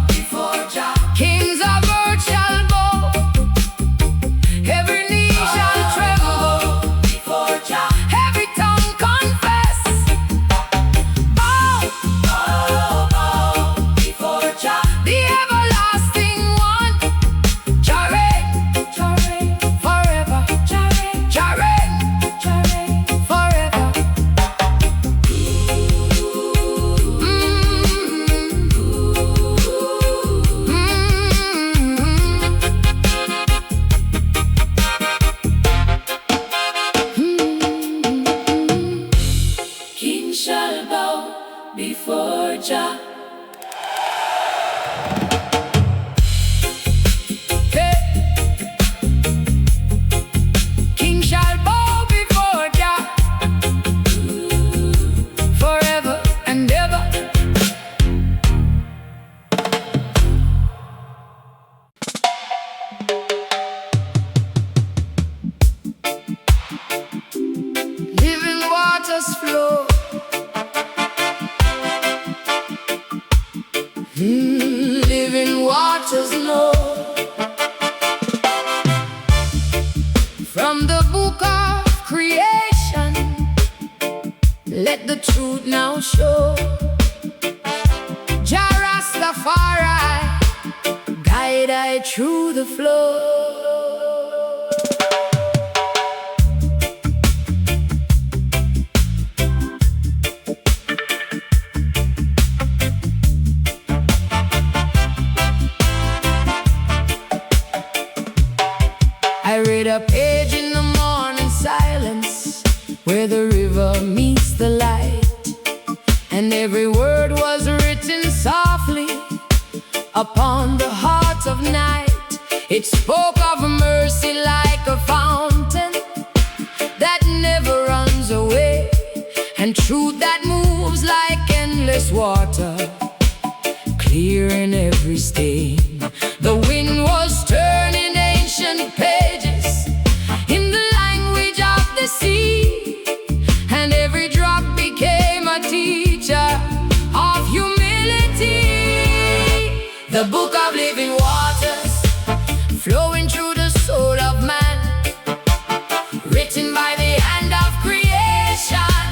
before Jah, kings of earth shall bow, every knee shall tremble before before Jah. King shall bow before Jah forever and ever. Living waters flow. Living waters know. From the book of creation, let the truth now show. Jah Rastafari, guide I through the flow. I read a page in the morning silence where the river meets the light, and every word was written softly upon the heart of night. It spoke of mercy like a fountain that never runs away, and truth that moves like endless water, clearing every stain. The wind was turning ancient pages in the language of the sea, and every drop became a teacher of humility. The book of living waters, flowing through the soul of man, written by the hand of creation,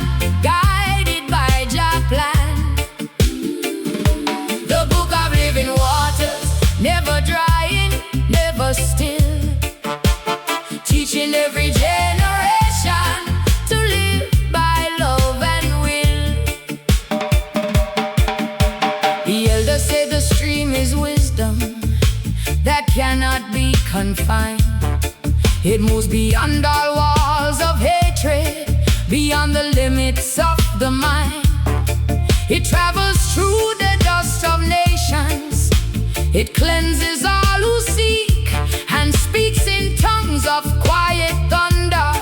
guided by Jah plan. The book of living waters, never drying, never still, teaching every generation to live by love and will. The elders say the stream is wisdom that cannot be confined. It moves beyond all walls of hatred, beyond the limits of the mind. It travels through the dust of nations. It cleanses all who seek, and speaks in tongues of quiet thunder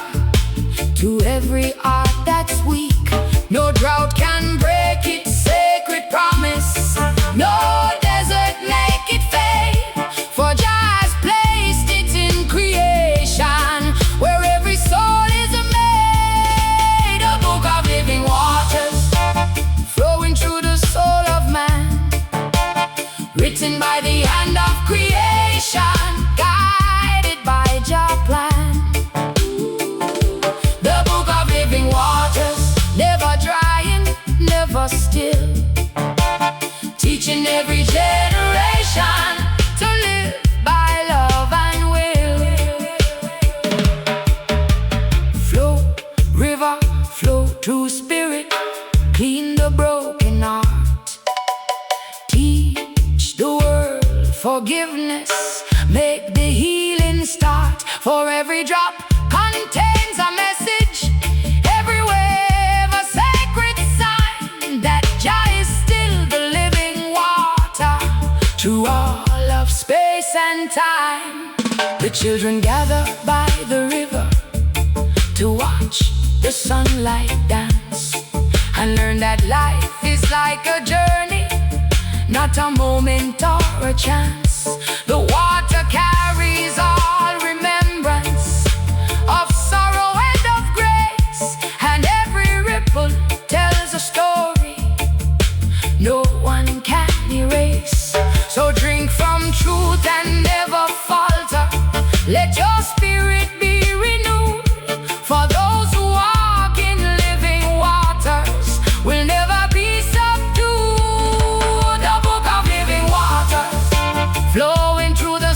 to every heart that's weak. No drought can break its sacred promise, no desert make it fade, for Jah has placed it in creation, where every soul is made. A book of living waters, flowing through the soul of man, written by the hand of creation, guided by Jah plan. The book of living waters, never drying, never still, teaching every generation to live by love and will. Flow, river, flow through spirit, clean the broken heart, teach the world forgiveness, make the healing start. For every drop contains a message, every wave a sacred sign that Jah is still the living water through all of space and time. The children gather by the river to watch the sunlight dance, and learn that life is like a journey, not a moment or a chance. The water carries all remembrance of sorrow and of grace, and every ripple tells a story no one can erase. So drink from truth and never falter, let your spirit be renewed, for those who walk in living waters will never be subdued. The book of living waters, flowing through the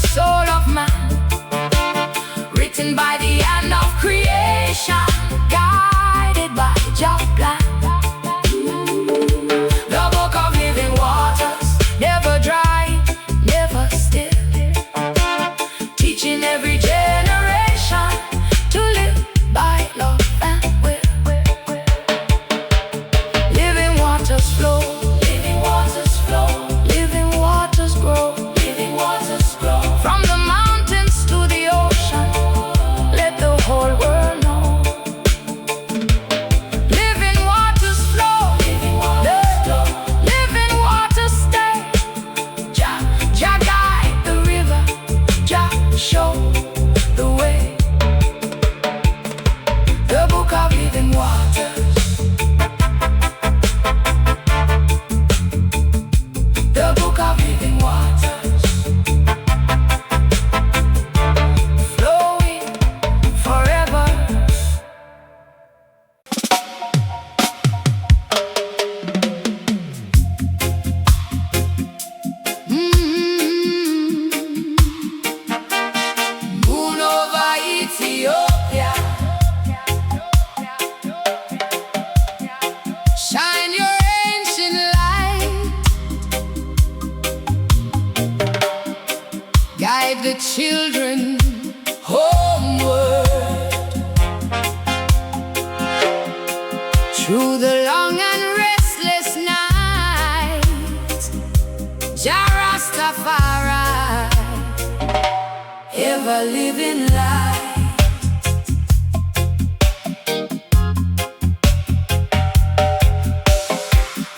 children homeward through the long and restless night. Jah Rastafari, ever living light.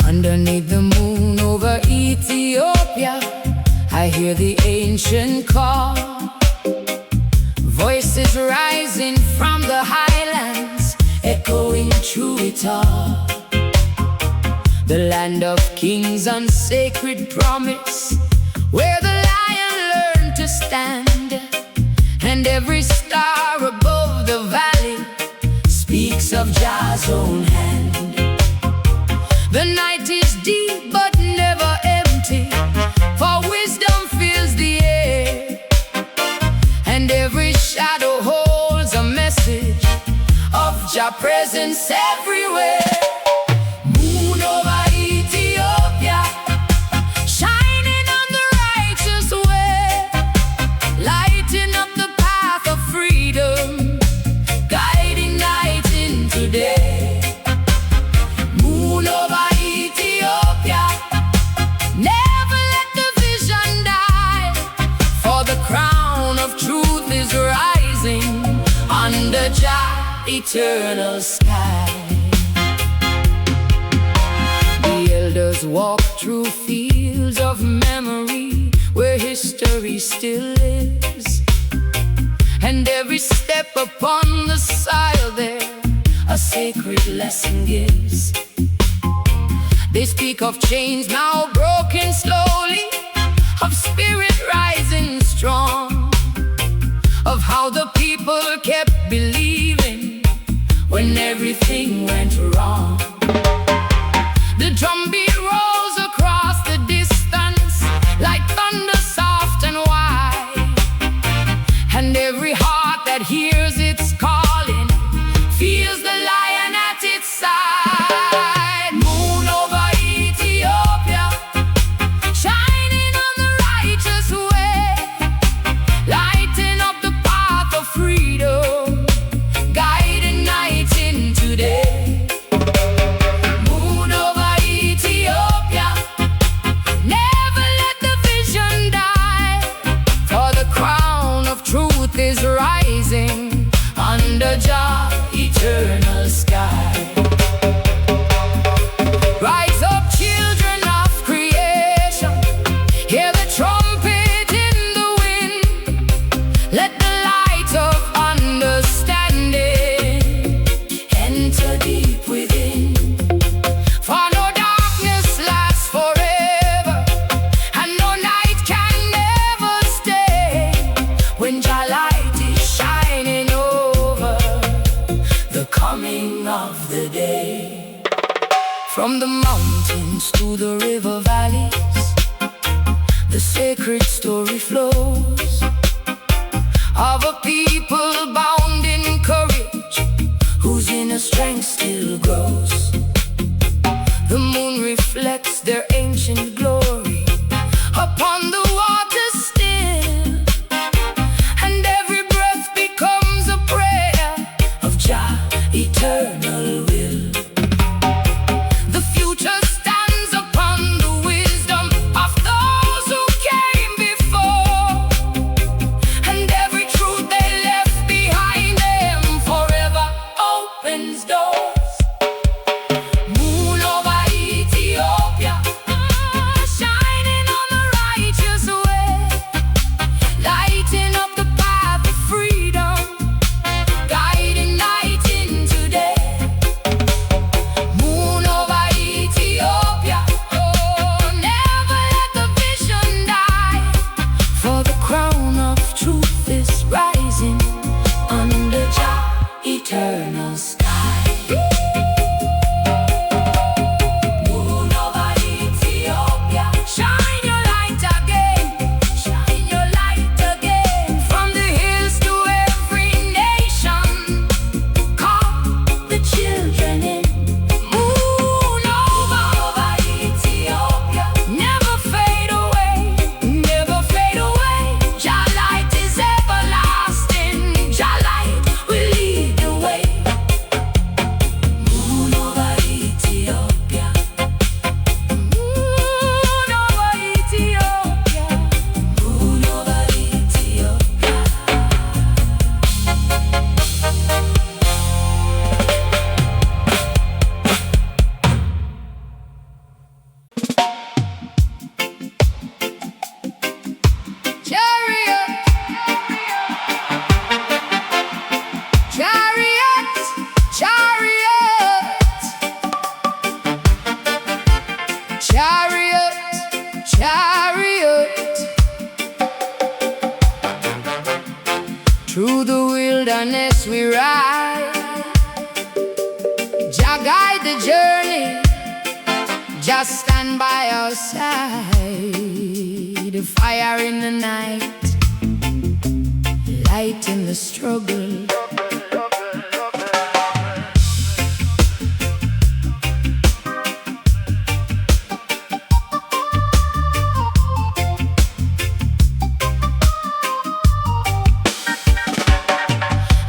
Underneath the moon over Ethiopia, I hear the ancient call. Voices rising from the highlands, echoing through it all. The land of kings on sacred promise, where the lion learned to stand. And every star above the valley speaks of Jah's own hand. The night is deep but never empty, for wisdom fills the air. And every shadow holds a message of Jah presence everywhere. Moon over Ethiopia, shining on the righteous way, lighting up the path of freedom, guiding night into day. Moon over Ethiopia, never let the vision die, for the crown of truth is rising under Jah eternal sky. The elders walk through fields of memory, where history still lives. And every step upon the soil there a sacred lesson gives. They speak of chains now broken slowly, of spirit rising strong, of how the people kept believing when everything went wrong. The drumbeat rolls across the distance like thunder soft and wide, and every heart that hears its calling feels the lion at its side. Moon over Ethiopia, shining on the righteous way, lighting up the path of freedom, guiding night into day. Moon over Ethiopia, never let the vision die, for the crown of truth is rising under Jah eternal sky. Rise up, children of creation, hear the trumpet in the wind. Let the light of understanding enter deep within. For no darkness lasts forever, and no night can never stay, when Jah light is shining over the coming of the day. From the mountains to the river valleys, the sacred story flows of a people bound in courage, whose inner strength still grows. The moon reflects their ancient glory upon the water still, and every breath becomes a prayer of Jah eternal will. The future stands upon the wisdom of those who came before, and every truth they left behind them forever opens doors. Moon over Ethiopia, shining on the righteous way, lighting up the path of freedom, guiding night into day. Moon over Ethiopia, oh, never let the vision die, for the crown of truth is rising under Jah eternal sky. Moon over Ethiopia, shine your light again, shine your light again, from the hills to every nation. Call the children in. Moon over Ethiopia, never fade away, never fade away. Jah light is Jah guide the journey, just stand by our side. A fire in the night, light in the struggle.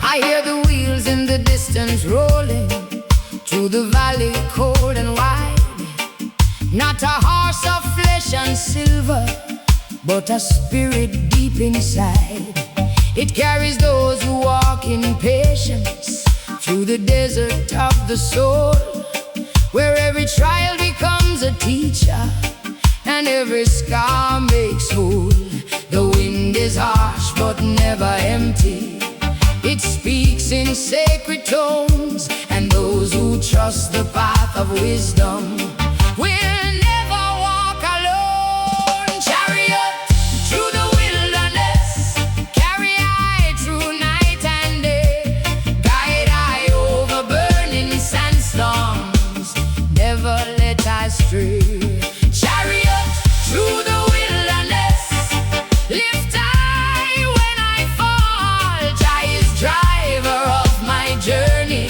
I hear the wheels in the distance rolling through the valley cold and wide. Not a horse of flesh and silver, but a spirit deep inside. It carries those who walk in patience through the desert of the soul, where every trial becomes a teacher and every scar makes whole. The wind is harsh but never empty. It speaks in sacred tones, and those who trust the path of wisdom will never walk alone. Chariot through the wilderness, carry I through night and day. Guide I over burning sandstorms, never let I stray. Chariot through the wilderness, lift I when I fall. Jah is driver of my journey,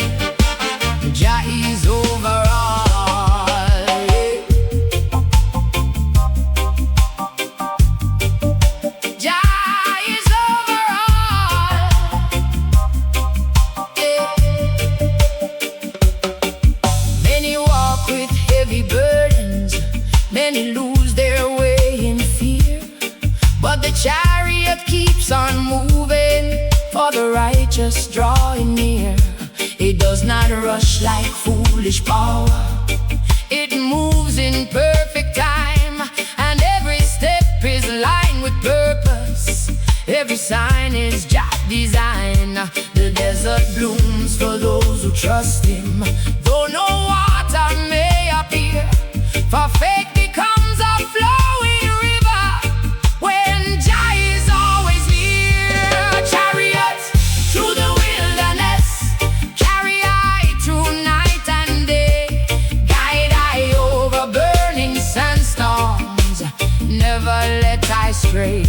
Jah is over all. Jah is over all. Many walk with heavy burdens, many lose their way in fear, but the chariot keeps on moving, for the righteous drawing near. It does not rush like foolish power, it moves in perfect time, and every step is lined with purpose. Every sign is Jah design. The desert blooms for those who trust Him, though no water may appear, for faith becomes a flowing river when Jah is always near. Chariot through the wilderness, carry I through night and day. Guide I over burning sandstorms, never let I stray.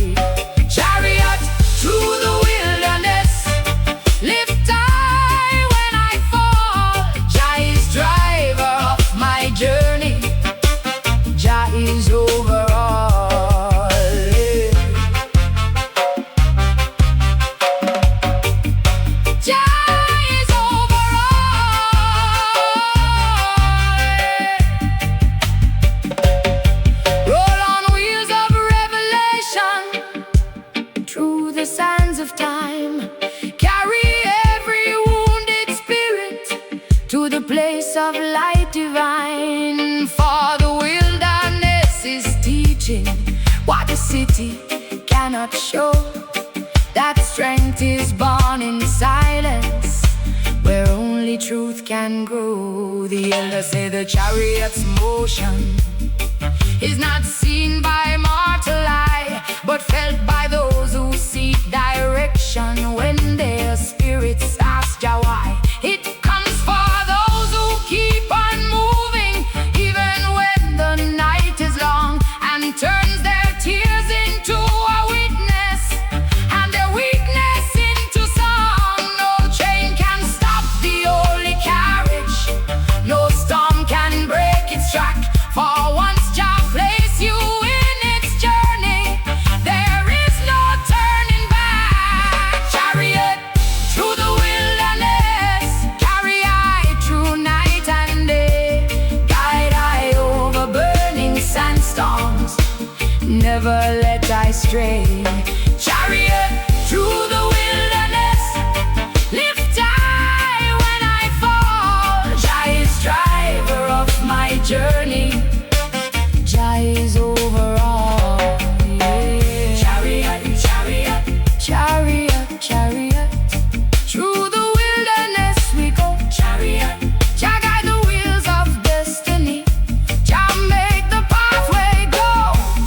Chariot through the wilderness, lift I when I fall. Jah is driver of my journey, Jah is over all. Jah is over all. Roll on wheels of revelation through the sands of time. Carry every wounded spirit to the place of light divine. For the wilderness is teaching what the city cannot show, that strength is born in silence, where only truth can grow. The elders say the chariot's motion is not seen by mortal eye, but felt by those who seek direction when their spirits ask Jah why. It comes for those who keep on moving, even when the night is long, and turns their tears into a witness, and their weakness into song. No chain can stop the holy carriage, no storm can break its track, for once Jah place you in its journey, there is no turning back. Chariot through the wilderness, carry I through night and day. Guide I over burning sandstorms, never let I stray. Chariot through the wilderness, lift I when I fall. Jah is driver of my journey, Jah is over all. Yeah. Chariot, chariot, chariot, chariot, through the wilderness we go. Chariot, Jah guide the wheels of destiny, Jah make the pathway go.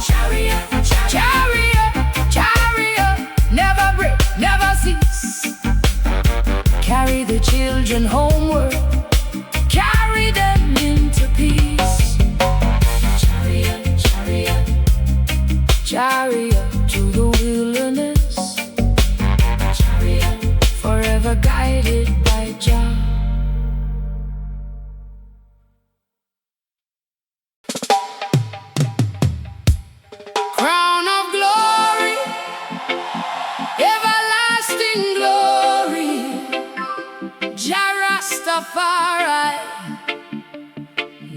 Chariot, chariot, chariot, never break, never cease. Carry the children homeward, carry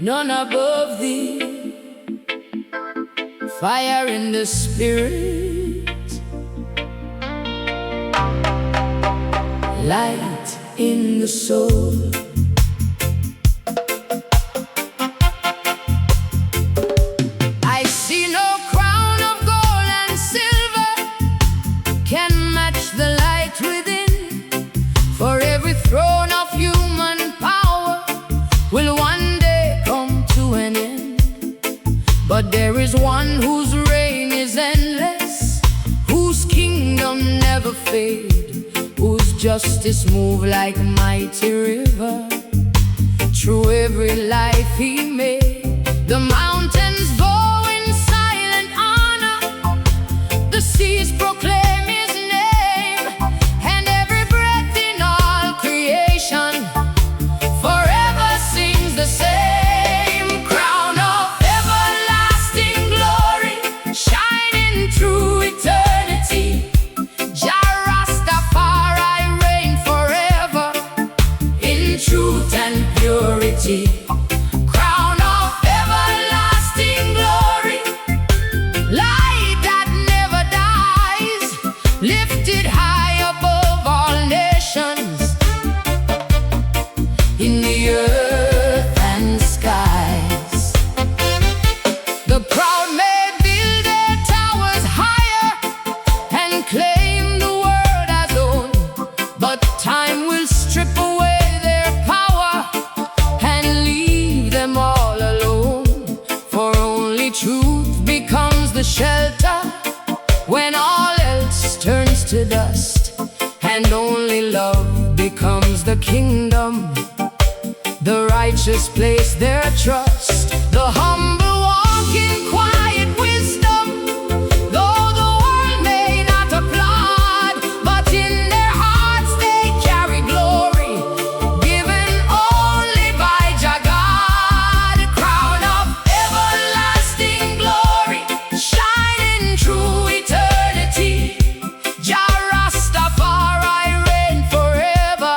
none above thee. Fire in the spirit, light in the soul. I see no crown of gold and silver can match the light within, for every throne of human power will one day come to an end. But there is one whose reign is endless, whose kingdom never fades, whose justice move like mighty river. Through every life he made, the mountains bow in silent honor, the seas proclaim his name, and every breath in all creation forever sings the same. Crown of everlasting glory, shining through eternity, truth and purity. Crown of everlasting glory, light that never dies, lifted high above all nations, in the earth and skies. The proud may build their towers higher and claim the world as own, but time will strip away truth becomes the shelter when all else turns to dust, and only love becomes the kingdom. The righteous place their trust, the humble walk in quiet wisdom. Though the world may not applaud, but in their hearts they carry glory, given only by Jah God. Crown of everlasting glory, shining through eternity, Jah Rastafari reign forever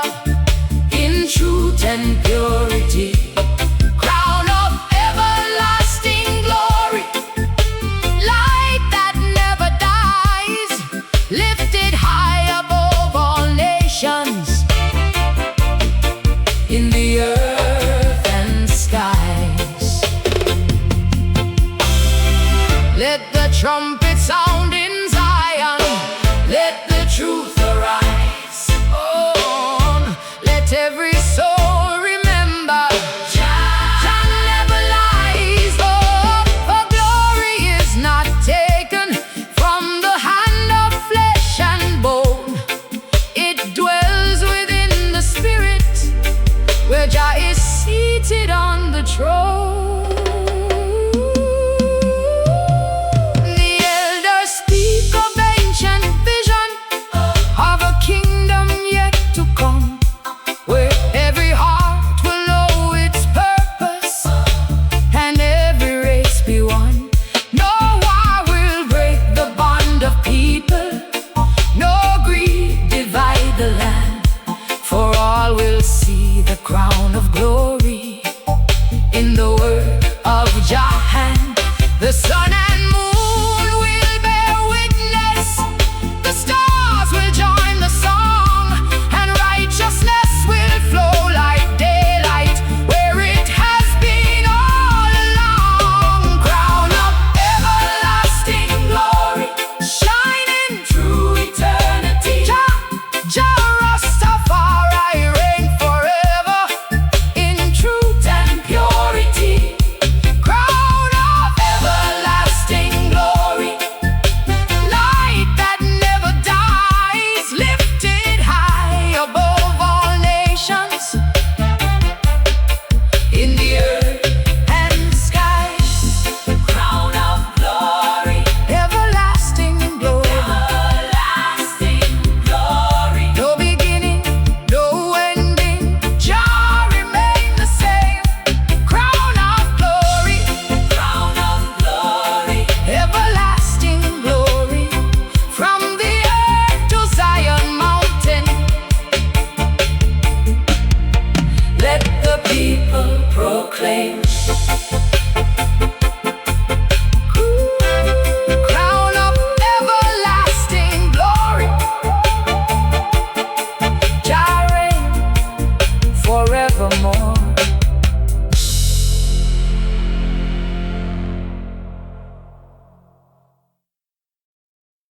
in truth and purity. Crown of everlasting glory, light that never dies, lifted high above all nations, in the earth and skies. Let the trumpet sound in Zion, let the truth arise. Oh, let every soul remember Jah never lies. Oh, for glory is not taken from the hand of flesh and bone. It dwells within the spirit, where Jah is seated on the throne. The elders speak of ancient vision, of a kingdom yet to come, where every heart will know its purpose, and every race be one. No war will break the bond of people, no greed divide the land, for all will see the crown of glory in the work of Jahna. The sun